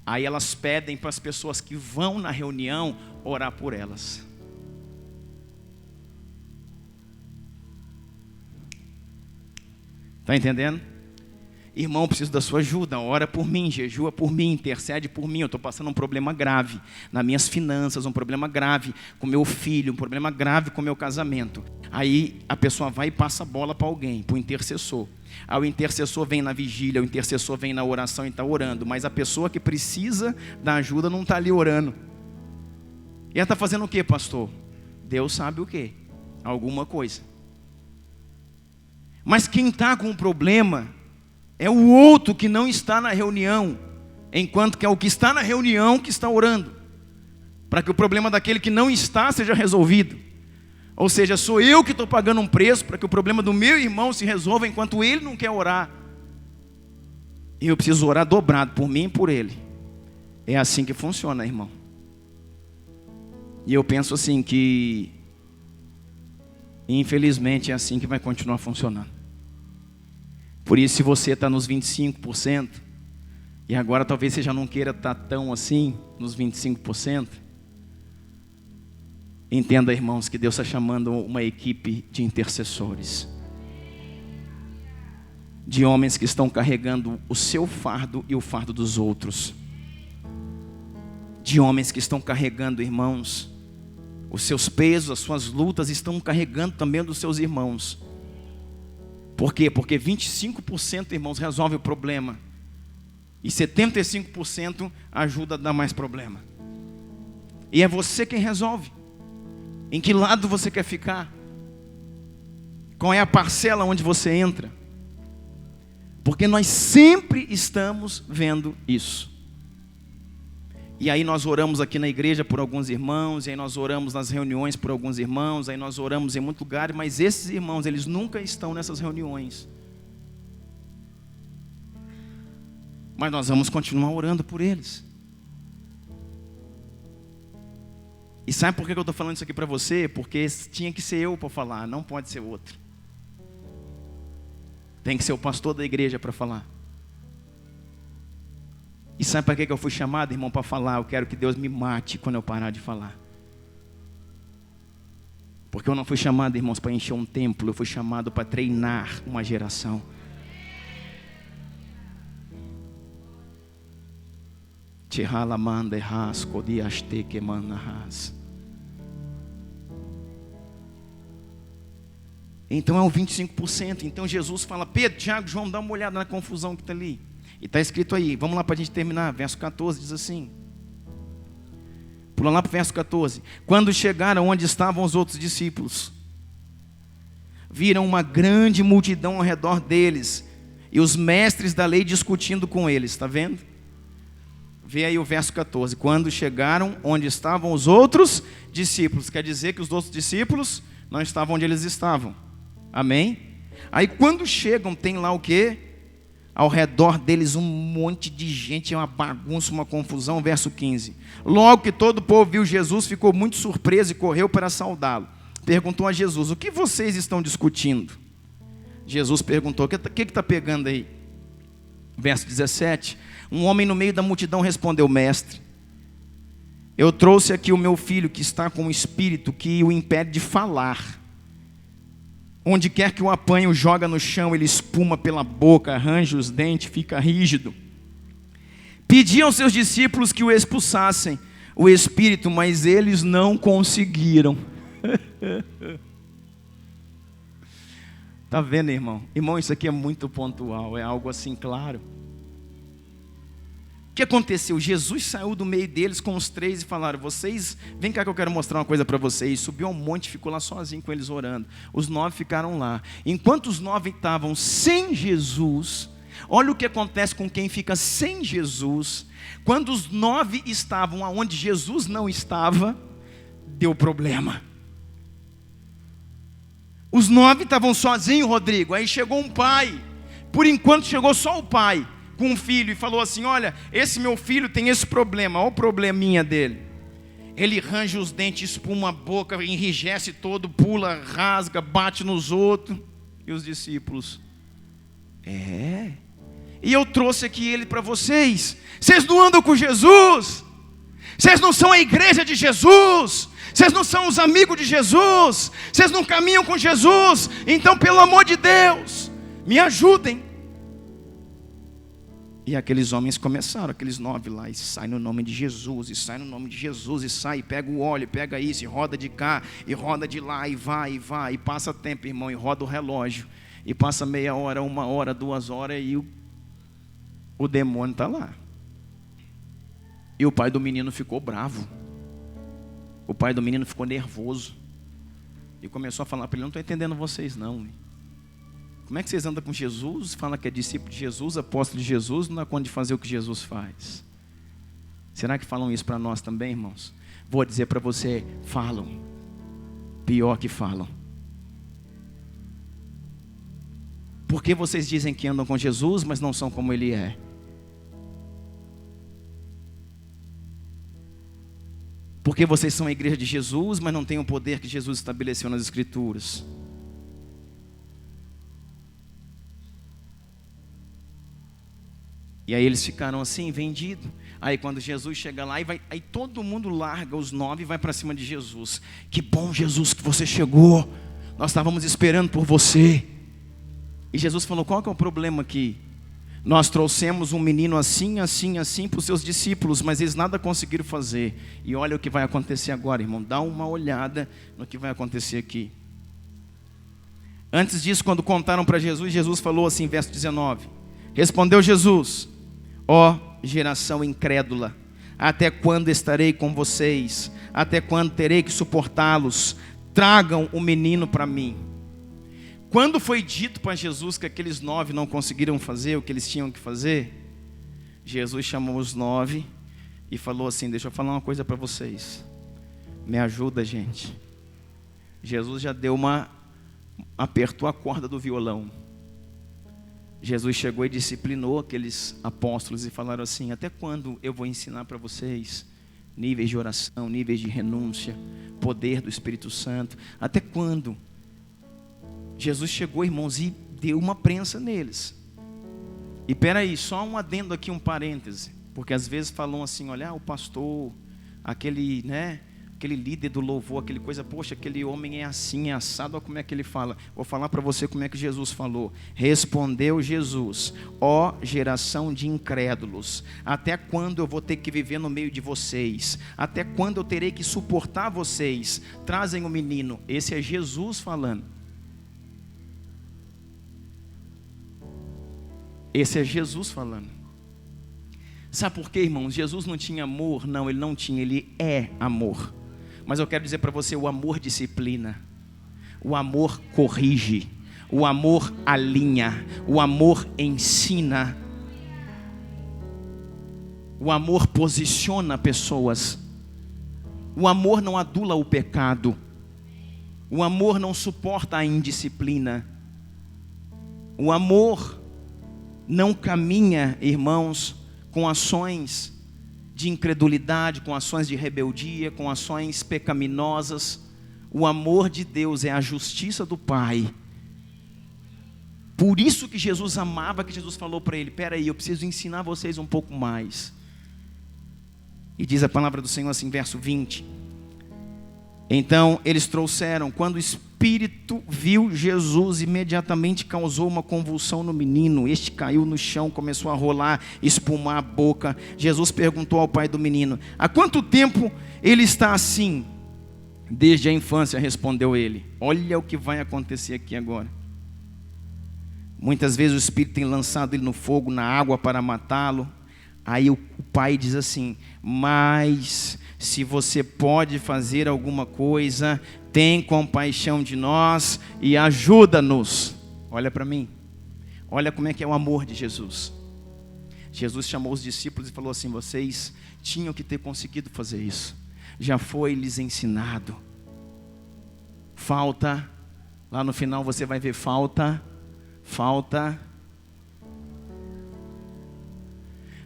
Aí elas pedem para as pessoas que vão na reunião orar por elas. Está entendendo? Irmão, preciso da sua ajuda, ora por mim, jejua por mim, intercede por mim. Eu estou passando um problema grave nas minhas finanças, um problema grave com meu filho, um problema grave com meu casamento. Aí a pessoa vai e passa a bola para alguém, para o intercessor. Aí o intercessor vem na vigília, o intercessor vem na oração e está orando. Mas a pessoa que precisa da ajuda não está ali orando. E ela está fazendo o quê, pastor? Deus sabe o quê? Alguma coisa. Mas quem está com o problema é o outro que não está na reunião, enquanto que é o que está na reunião que está orando, para que o problema daquele que não está seja resolvido. Ou seja, sou eu que estou pagando um preço para que o problema do meu irmão se resolva, enquanto ele não quer orar. E eu preciso orar dobrado por mim e por ele. É assim que funciona, irmão. E eu penso assim que, infelizmente, é assim que vai continuar funcionando. Por isso, se você está nos 25%, e agora talvez você já não queira estar tão assim, nos 25%, entenda, irmãos, que Deus está chamando uma equipe de intercessores. De homens que estão carregando o seu fardo e o fardo dos outros. De homens que estão carregando, irmãos, os seus pesos, as suas lutas, estão carregando também dos seus irmãos. Por quê? Porque 25%, irmãos, resolve o problema. E 75% ajuda a dar mais problema. E é você quem resolve. Em que lado você quer ficar? Qual é a parcela onde você entra? Porque nós sempre estamos vendo isso. E aí nós oramos aqui na igreja por alguns irmãos, e aí nós oramos nas reuniões por alguns irmãos, aí nós oramos em muitos lugares, mas esses irmãos, eles nunca estão nessas reuniões. Mas nós vamos continuar orando por eles. E sabe por que eu estou falando isso aqui para você? Porque tinha que ser eu para falar, não pode ser outro. Tem que ser o pastor da igreja para falar. E sabe para que eu fui chamado, irmão, para falar? Eu quero que Deus me mate quando eu parar de falar. Porque eu não fui chamado, irmãos, para encher um templo. Eu fui chamado para treinar uma geração. Então é um 25%. Então Jesus fala: Pedro, Tiago, João, dá uma olhada na confusão que está ali. E está escrito aí, vamos lá para a gente terminar. Verso 14 diz assim. Pula lá para o verso 14. Quando chegaram onde estavam os outros discípulos, viram uma grande multidão ao redor deles, e os mestres da lei discutindo com eles. Está vendo? Vê aí o verso 14. Quando chegaram onde estavam os outros discípulos. Quer dizer que os outros discípulos não estavam onde eles estavam. Amém? Aí quando chegam, tem lá o quê? Ao redor deles um monte de gente, uma bagunça, uma confusão. Verso 15. Logo que todo o povo viu Jesus, ficou muito surpreso e correu para saudá-lo. Perguntou a Jesus: o que vocês estão discutindo? Jesus perguntou: o que está pegando aí? Verso 17. Um homem no meio da multidão respondeu: mestre, eu trouxe aqui o meu filho que está com um espírito que o impede de falar. Onde quer que o apanhe, o joga no chão, ele espuma pela boca, arranja os dentes, fica rígido. Pedi aos seus discípulos que o expulsassem, o espírito, mas eles não conseguiram. Está vendo, irmão? Irmão, isso aqui é muito pontual, é algo assim claro. O que aconteceu? Jesus saiu do meio deles com os três e falaram: vocês, vem cá que eu quero mostrar uma coisa para vocês. Subiu ao monte e ficou lá sozinho com eles orando. Os 9 ficaram lá. Enquanto os 9 estavam sem Jesus, olha o que acontece com quem fica sem Jesus. Quando os 9 estavam onde Jesus não estava, deu problema. Os 9 estavam sozinhos, Rodrigo. Aí chegou um pai. Por enquanto chegou só o pai com um filho e falou assim: olha, esse meu filho tem esse problema, olha o probleminha dele. Ele arranja os dentes, espuma a boca, enrijece todo, pula, rasga, bate nos outros. E os discípulos: é. E eu trouxe aqui ele para vocês. Vocês não andam com Jesus? Vocês não são a igreja de Jesus? Vocês não são os amigos de Jesus? Vocês não caminham com Jesus? Então, pelo amor de Deus, me ajudem. E aqueles homens começaram, aqueles 9 lá, e sai no nome de Jesus, e sai no nome de Jesus, e sai, e pega o óleo, pega isso, e roda de cá, e roda de lá, e vai, e passa tempo, irmão, e roda o relógio, e passa meia hora, 1 hora, 2 horas, e o demônio está lá. E o pai do menino ficou bravo, o pai do menino ficou nervoso, e começou a falar para ele: não estou entendendo vocês não. Como é que vocês andam com Jesus, fala que é discípulo de Jesus, apóstolo de Jesus, não dá conta de fazer o que Jesus faz? Será que falam isso para nós também, irmãos? Vou dizer para você: falam, pior que falam. Por que vocês dizem que andam com Jesus, mas não são como Ele é? Porque vocês são a igreja de Jesus, mas não têm o poder que Jesus estabeleceu nas Escrituras. E aí eles ficaram assim, vendidos. Aí quando Jesus chega lá, aí todo mundo larga os 9 e vai para cima de Jesus. Que bom, Jesus, que você chegou. Nós estávamos esperando por você. E Jesus falou: qual que é o problema aqui? Nós trouxemos um menino assim, assim, assim para os seus discípulos, mas eles nada conseguiram fazer. E olha o que vai acontecer agora, irmão. Dá uma olhada no que vai acontecer aqui. Antes disso, quando contaram para Jesus, Jesus falou assim, verso 19. Respondeu Jesus: ó geração incrédula, até quando estarei com vocês? Até quando terei que suportá-los? Tragam o menino para mim. Quando foi dito para Jesus que aqueles 9 não conseguiram fazer o que eles tinham que fazer, Jesus chamou os 9 e falou assim: deixa eu falar uma coisa para vocês. Me ajuda, gente. Jesus já deu apertou a corda do violão. Jesus chegou e disciplinou aqueles apóstolos e falaram assim: até quando eu vou ensinar para vocês níveis de oração, níveis de renúncia, poder do Espírito Santo? Até quando? Jesus chegou, irmãos, e deu uma prensa neles. E peraí, só um adendo aqui, um parêntese, porque às vezes falam assim: olha, o pastor, aquele líder do louvor, aquele coisa, poxa, aquele homem é assim, é assado, olha como é que ele fala. Vou falar para você como é que Jesus falou. Respondeu Jesus: ó geração de incrédulos, até quando eu vou ter que viver no meio de vocês? Até quando eu terei que suportar vocês? Trazem o menino. Esse é Jesus falando. Esse é Jesus falando. Sabe por quê, irmãos? Jesus não tinha amor? Não, Ele não tinha, Ele é amor. Mas eu quero dizer para você: o amor disciplina, o amor corrige, o amor alinha, o amor ensina, o amor posiciona pessoas, o amor não adula o pecado, o amor não suporta a indisciplina, o amor não caminha, irmãos, com ações de incredulidade, com ações de rebeldia, com ações pecaminosas. O amor de Deus é a justiça do Pai. Por isso que Jesus amava, que Jesus falou para ele: peraí, eu preciso ensinar vocês um pouco mais. E diz a palavra do Senhor assim, verso 20. Então eles trouxeram, quando o Espírito viu Jesus, imediatamente causou uma convulsão no menino. Este caiu no chão, começou a rolar, espumar a boca. Jesus perguntou ao pai do menino: há quanto tempo ele está assim? Desde a infância, respondeu ele. Olha o que vai acontecer aqui agora. Muitas vezes o Espírito tem lançado ele no fogo, na água para matá-lo. Aí o pai diz assim: mas se você pode fazer alguma coisa, tem compaixão de nós e ajuda-nos. Olha para mim, olha como é que é o amor de Jesus. Jesus chamou os discípulos e falou assim: vocês tinham que ter conseguido fazer isso, já foi lhes ensinado. Falta, lá no final você vai ver falta.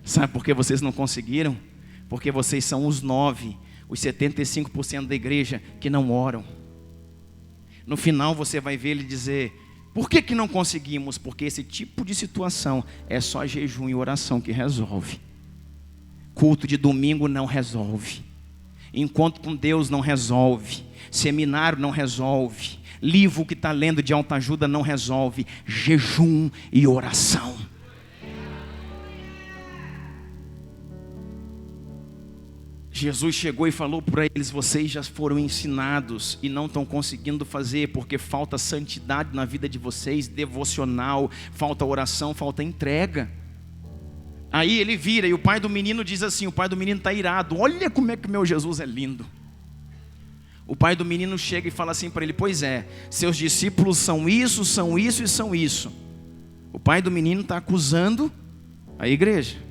Sabe por que vocês não conseguiram? Porque vocês são os 9, os 75% da igreja que não oram. No final você vai ver ele dizer: Por que não conseguimos? Porque esse tipo de situação é só jejum e oração que resolve. Culto de domingo não resolve. Encontro com Deus não resolve. Seminário não resolve. Livro que está lendo de autoajuda não resolve. Jejum e oração. Jesus chegou e falou para eles: vocês já foram ensinados e não estão conseguindo fazer porque falta santidade na vida de vocês, devocional, falta oração, falta entrega. Aí ele vira e o pai do menino diz assim, o pai do menino está irado: olha como é que meu Jesus é lindo. O pai do menino chega e fala assim para ele: pois é, seus discípulos são isso e são isso. O pai do menino está acusando a igreja.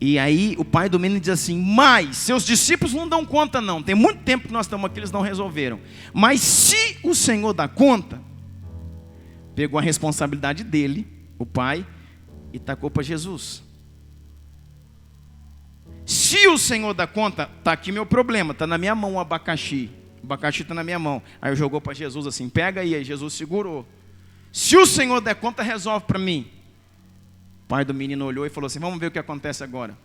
E aí o pai do menino diz assim: mas seus discípulos não dão conta não. Tem muito tempo que nós estamos aqui, eles não resolveram. Mas se o Senhor dá conta, pegou a responsabilidade dele, o pai, e tacou para Jesus. Se o Senhor dá conta, está aqui meu problema, está na minha mão o abacaxi. O abacaxi está na minha mão. Aí jogou para Jesus assim: pega aí. Aí Jesus segurou. Se o Senhor der conta, resolve para mim. O pai do menino olhou e falou assim: vamos ver o que acontece agora.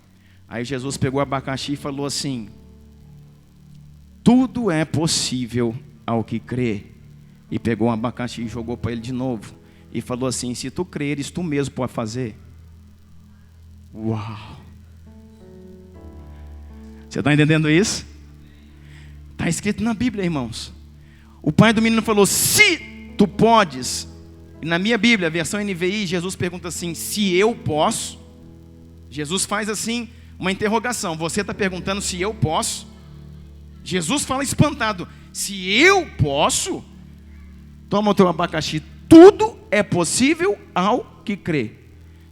Aí Jesus pegou o abacaxi e falou assim: tudo é possível ao que crê. E pegou um abacaxi e jogou para ele de novo. E falou assim: se tu creres, tu mesmo pode fazer. Uau! Você está entendendo isso? Está escrito na Bíblia, irmãos. O pai do menino falou: se tu podes. E na minha Bíblia, a versão NVI, Jesus pergunta assim: se eu posso? Jesus faz assim uma interrogação. Você está perguntando se eu posso? Jesus fala espantado: se eu posso? Toma o teu abacaxi. Tudo é possível ao que crê.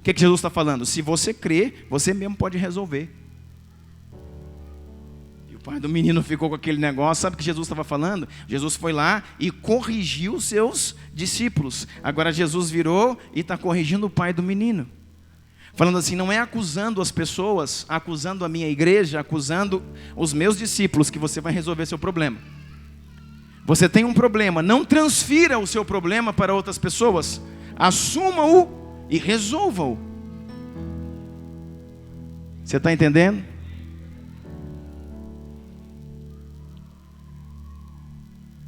O que Jesus está falando? Se você crê, você mesmo pode resolver. O pai do menino ficou com aquele negócio. Sabe o que Jesus estava falando? Jesus foi lá e corrigiu os seus discípulos. Agora Jesus virou e está corrigindo o pai do menino, falando assim: não é acusando as pessoas, acusando a minha igreja, acusando os meus discípulos que você vai resolver seu problema. Você tem um problema, não transfira o seu problema para outras pessoas. Assuma-o e resolva-o. Você está entendendo?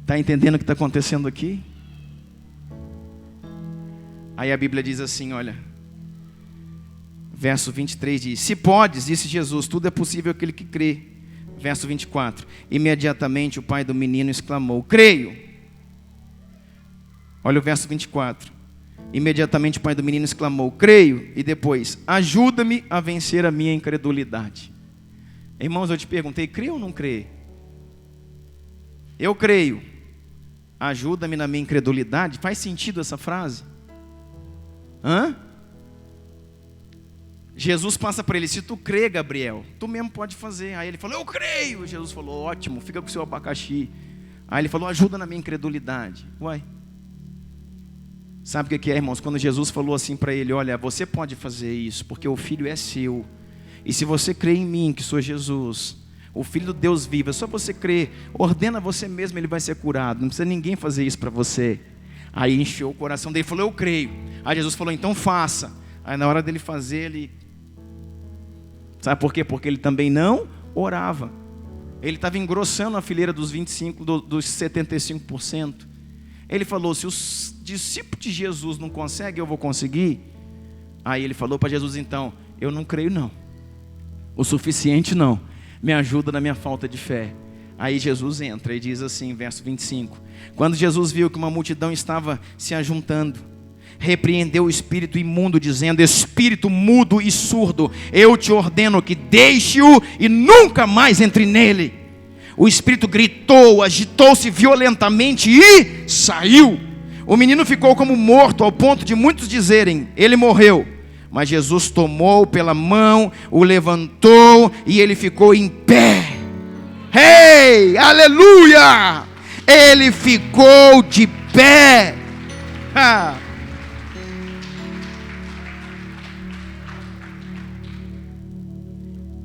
Está entendendo o que está acontecendo aqui? Aí a Bíblia diz assim, olha, verso 23 diz: se podes, disse Jesus, tudo é possível àquele que crê. Verso 24: imediatamente o pai do menino exclamou: creio. Olha o verso 24: imediatamente o pai do menino exclamou: creio. E depois: ajuda-me a vencer a minha incredulidade. Irmãos, eu te perguntei: crê ou não crê? Eu creio. Ajuda-me na minha incredulidade. Faz sentido essa frase? Hã? Jesus passa para ele: se tu crê, Gabriel, tu mesmo pode fazer. Aí ele falou: eu creio. Jesus falou: ótimo, fica com o seu abacaxi. Aí ele falou: ajuda na minha incredulidade. Uai. Sabe o que é, irmãos? Quando Jesus falou assim para ele: olha, você pode fazer isso, porque o filho é seu. E se você crê em mim, que sou Jesus, o Filho do Deus vivo, é só você crer, ordena você mesmo, ele vai ser curado. Não precisa ninguém fazer isso para você. Aí encheu o coração dele, falou: eu creio. Aí Jesus falou: então faça. Aí na hora dele fazer, ele... Sabe por quê? Porque ele também não orava. Ele estava engrossando a fileira dos 25%, dos 75%. Ele falou: se os discípulos de Jesus não conseguem, eu vou conseguir. Aí ele falou para Jesus: então, eu não creio não. O suficiente não. Me ajuda na minha falta de fé. Aí Jesus entra e diz assim, verso 25: quando Jesus viu que uma multidão estava se ajuntando, repreendeu o espírito imundo, dizendo: espírito mudo e surdo, eu te ordeno que deixe-o e nunca mais entre nele. O espírito gritou, agitou-se violentamente e saiu. O menino ficou como morto, ao ponto de muitos dizerem: ele morreu. Mas Jesus tomou pela mão, o levantou e ele ficou em pé. Hey, aleluia! Ele ficou de pé.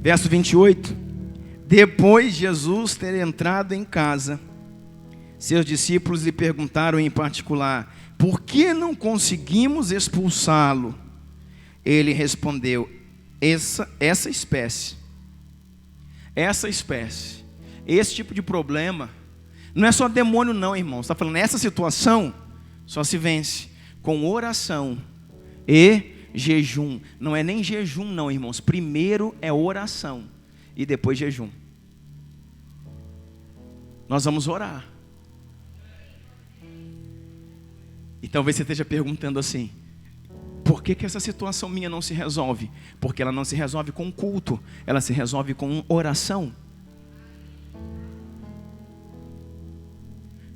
Verso 28. Depois de Jesus ter entrado em casa, Seus discípulos lhe perguntaram em particular: por que não conseguimos expulsá-lo? Ele respondeu: essa espécie, esse tipo de problema, não é só demônio não, irmão. Você está falando, essa situação só se vence com oração e jejum. Não é nem jejum não, irmãos. Primeiro é oração e depois jejum. Nós vamos orar. E talvez você esteja perguntando assim: por que essa situação minha não se resolve? Porque ela não se resolve com culto, ela se resolve com oração.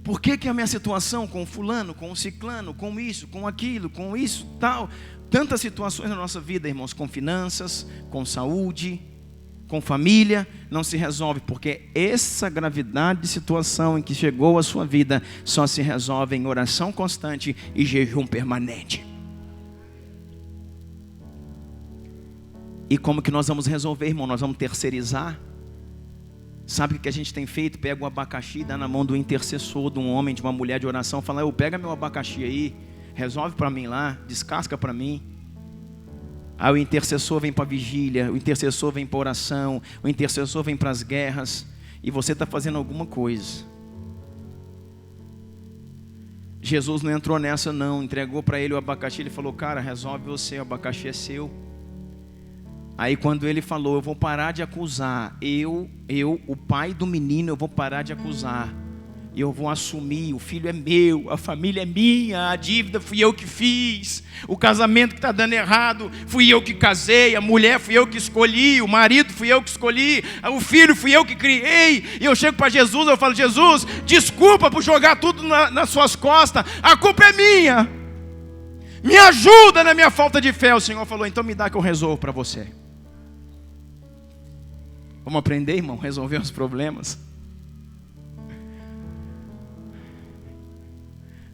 Por que a minha situação com o fulano, com o ciclano, com isso, tal? Tantas situações na nossa vida, irmãos, com finanças, com saúde, com família, não se resolve, porque essa gravidade de situação em que chegou a sua vida só se resolve em oração constante e jejum permanente. E como que nós vamos resolver, irmão? Nós vamos terceirizar? Sabe o que a gente tem feito? Pega o abacaxi e dá na mão do intercessor, de um homem, de uma mulher de oração, fala: eu pega meu abacaxi aí, resolve para mim lá, descasca para mim. Aí o intercessor vem para a vigília, o intercessor vem para a oração, o intercessor vem para as guerras, e você está fazendo alguma coisa. Jesus não entrou nessa não, entregou para ele o abacaxi, ele falou: cara, resolve você, o abacaxi é seu. Aí quando ele falou: eu vou parar de acusar, eu, o pai do menino, eu vou parar de acusar, eu vou assumir, o filho é meu, a família é minha, a dívida fui eu que fiz, o casamento que está dando errado, fui eu que casei, a mulher fui eu que escolhi, o marido fui eu que escolhi, o filho fui eu que criei. E eu chego para Jesus, eu falo: Jesus, desculpa por jogar tudo nas suas costas, a culpa é minha, me ajuda na minha falta de fé. O Senhor falou: então me dá que eu resolvo para você. Vamos aprender, irmão, resolver os problemas.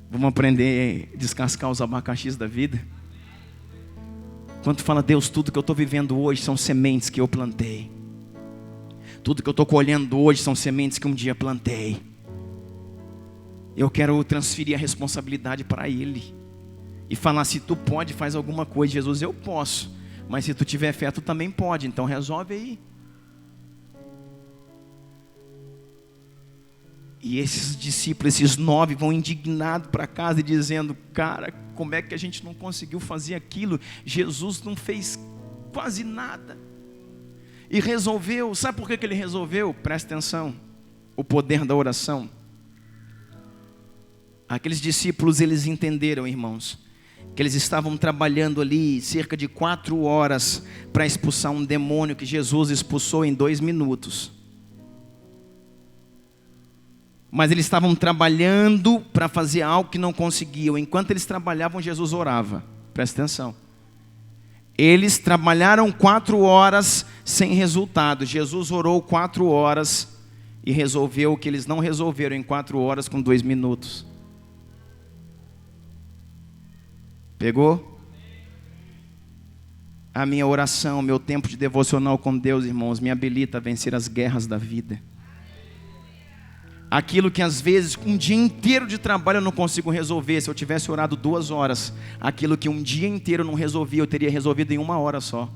Vamos aprender a descascar os abacaxis da vida. Quando fala: Deus, tudo que eu estou vivendo hoje são sementes que eu plantei. Tudo que eu estou colhendo hoje são sementes que um dia plantei. Eu quero transferir a responsabilidade para Ele. E falar: se tu pode, faz alguma coisa. Jesus, eu posso. Mas se tu tiver fé, tu também pode. Então resolve aí. E esses discípulos, esses 9, vão indignados para casa e dizendo: cara, como é que a gente não conseguiu fazer aquilo? Jesus não fez quase nada. E resolveu. Sabe por que ele resolveu? Presta atenção. O poder da oração. Aqueles discípulos, eles entenderam, irmãos, que eles estavam trabalhando ali cerca de 4 horas para expulsar um demônio que Jesus expulsou em 2 minutos. Mas eles estavam trabalhando para fazer algo que não conseguiam. Enquanto eles trabalhavam, Jesus orava. Presta atenção. Eles trabalharam 4 horas sem resultado. Jesus orou 4 horas e resolveu o que eles não resolveram em 4 horas com 2 minutos. Pegou? A minha oração, meu tempo de devocional com Deus, irmãos, me habilita a vencer as guerras da vida. Aquilo que às vezes um dia inteiro de trabalho eu não consigo resolver. Se eu tivesse orado 2 horas, aquilo que um dia inteiro eu não resolvi, eu teria resolvido em 1 hora só.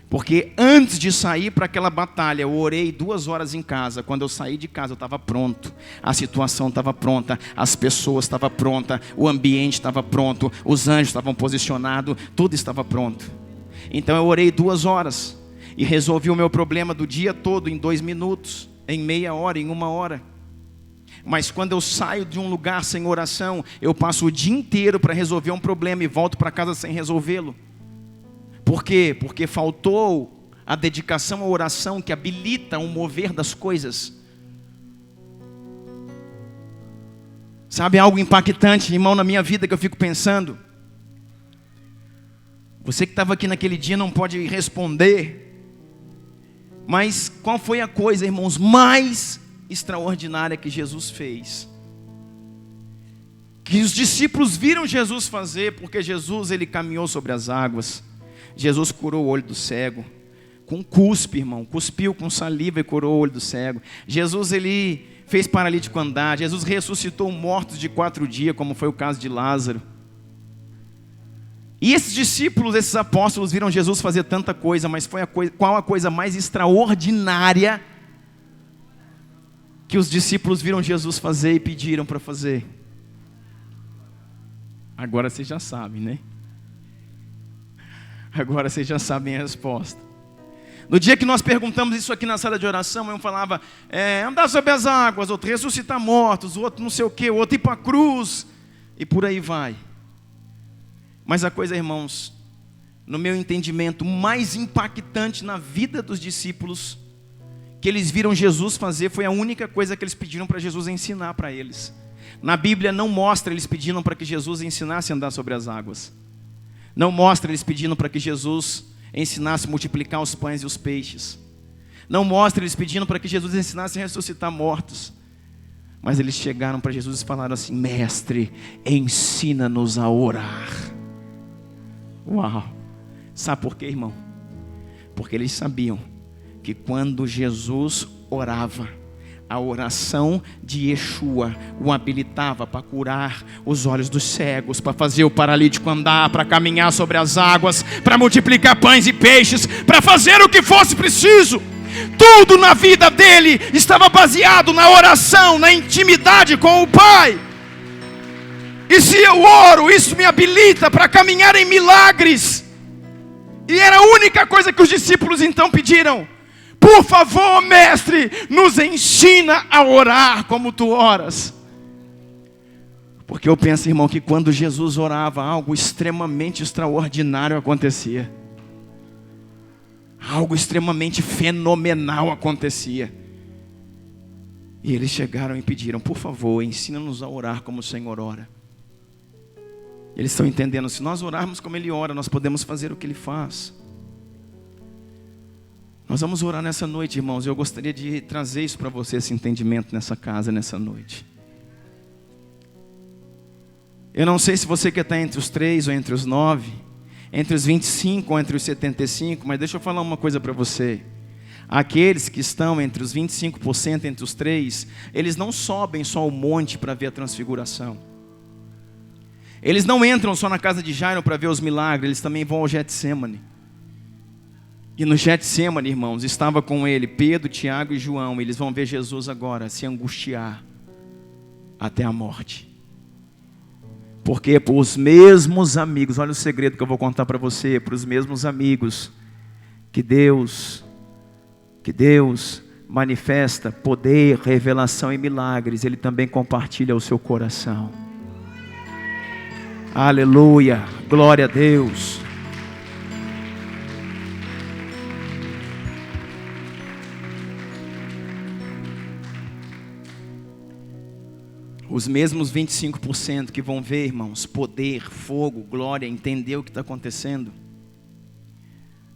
Porque antes de sair para aquela batalha, eu orei 2 horas em casa. Quando eu saí de casa, eu estava pronto. A situação estava pronta, as pessoas estavam prontas, o ambiente estava pronto, os anjos estavam posicionados, tudo estava pronto. Então eu orei 2 horas e resolvi o meu problema do dia todo em 2 minutos. Em meia hora, em 1 hora. Mas quando eu saio de um lugar sem oração, eu passo o dia inteiro para resolver um problema e volto para casa sem resolvê-lo. Por quê? Porque faltou a dedicação à oração que habilita o mover das coisas. Sabe algo impactante, irmão, na minha vida que eu fico pensando? Você que estava aqui naquele dia não pode responder. Mas qual foi a coisa, irmãos, mais extraordinária que Jesus fez? Que os discípulos viram Jesus fazer, porque Jesus, ele caminhou sobre as águas. Jesus curou o olho do cego, com cuspe, irmão, cuspiu com saliva e curou o olho do cego. Jesus, ele fez paralítico andar, Jesus ressuscitou mortos de 4 dias, como foi o caso de Lázaro. E esses discípulos, esses apóstolos viram Jesus fazer tanta coisa, mas qual a coisa mais extraordinária que os discípulos viram Jesus fazer e pediram para fazer? Agora vocês já sabem, né? Agora vocês já sabem a resposta. No dia que nós perguntamos isso aqui na sala de oração, um falava, andar sobre as águas, outro ressuscitar mortos, outro não sei o quê, outro ir para a cruz, e por aí vai. Mas a coisa, irmãos, no meu entendimento, mais impactante na vida dos discípulos, que eles viram Jesus fazer, foi a única coisa que eles pediram para Jesus ensinar para eles. Na Bíblia não mostra eles pedindo para que Jesus ensinasse a andar sobre as águas. Não mostra eles pedindo para que Jesus ensinasse a multiplicar os pães e os peixes. Não mostra eles pedindo para que Jesus ensinasse a ressuscitar mortos. Mas eles chegaram para Jesus e falaram assim: mestre, ensina-nos a orar. Uau! Sabe por quê, irmão? Porque eles sabiam que quando Jesus orava, a oração de Yeshua o habilitava para curar os olhos dos cegos, para fazer o paralítico andar, para caminhar sobre as águas, para multiplicar pães e peixes, para fazer o que fosse preciso. Tudo na vida dele estava baseado na oração, na intimidade com o Pai. E se eu oro, isso me habilita para caminhar em milagres. E era a única coisa que os discípulos então pediram: por favor, mestre, nos ensina a orar como tu oras. Porque eu penso, irmão, que quando Jesus orava, algo extremamente extraordinário acontecia. Algo extremamente fenomenal acontecia. E eles chegaram e pediram: por favor, ensina-nos a orar como o Senhor ora. Eles estão entendendo, se nós orarmos como Ele ora, nós podemos fazer o que Ele faz. Nós vamos orar nessa noite, irmãos. Eu gostaria de trazer isso para você, esse entendimento nessa casa, nessa noite. Eu não sei se você quer estar entre os 3 ou entre os 9, entre os 25 ou entre os 75, mas deixa eu falar uma coisa para você. Aqueles que estão entre os 25%, entre os 3, eles não sobem só o monte para ver a transfiguração. Eles não entram só na casa de Jairo para ver os milagres, eles também vão ao Getsemane. E no Getsemane, irmãos, estava com ele Pedro, Tiago e João. Eles vão ver Jesus agora se angustiar até a morte. Porque para os mesmos amigos, olha o segredo que eu vou contar para você, para os mesmos amigos, que Deus manifesta poder, revelação e milagres, Ele também compartilha o seu coração. Aleluia, glória a Deus. Os mesmos 25% que vão ver, irmãos, poder, fogo, glória, entender o que está acontecendo,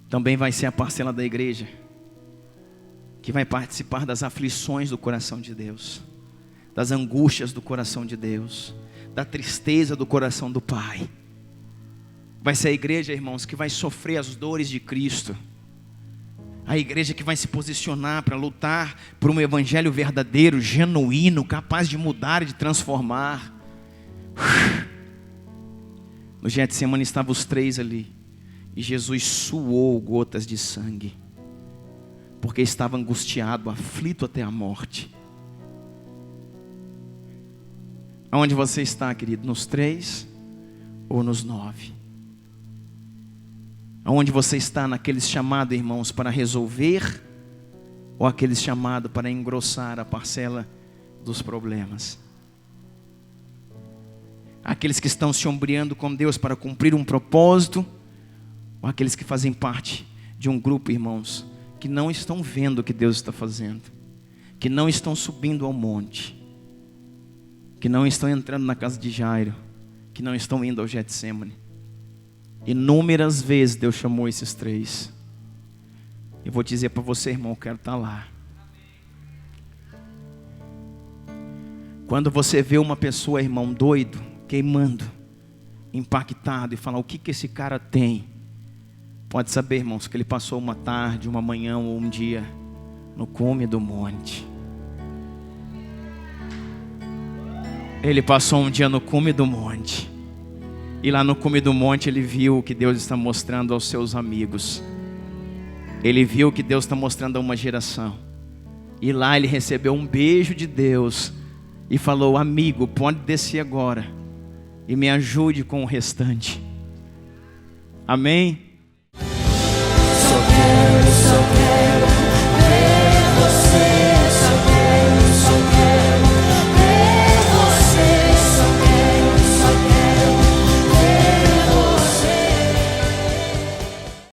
também vai ser a parcela da igreja que vai participar das aflições do coração de Deus, das angústias do coração de Deus, da tristeza do coração do Pai. Vai ser a igreja, irmãos, que vai sofrer as dores de Cristo. A igreja que vai se posicionar para lutar por um evangelho verdadeiro, genuíno, capaz de mudar e de transformar. No Getsemane estavam os 3 ali, e Jesus suou gotas de sangue, porque estava angustiado, aflito até a morte. Aonde você está, querido? Nos 3 ou nos 9? Aonde você está, naqueles chamados, irmãos, para resolver, ou aqueles chamados para engrossar a parcela dos problemas? Aqueles que estão se ombreando com Deus para cumprir um propósito, ou aqueles que fazem parte de um grupo, irmãos, que não estão vendo o que Deus está fazendo, que não estão subindo ao monte, que não estão entrando na casa de Jairo, que não estão indo ao Getsemane. Inúmeras vezes Deus chamou esses 3. Eu vou dizer para você, irmão, eu quero estar lá. Quando você vê uma pessoa, irmão, doido, queimando, impactado, e fala: o que esse cara tem? Pode saber, irmãos, que ele passou uma tarde, uma manhã ou um dia no cume do monte. Ele passou um dia no cume do monte. E lá no cume do monte ele viu o que Deus está mostrando aos seus amigos. Ele viu o que Deus está mostrando a uma geração. E lá ele recebeu um beijo de Deus. E falou: amigo, pode descer agora. E me ajude com o restante. Amém? Só quero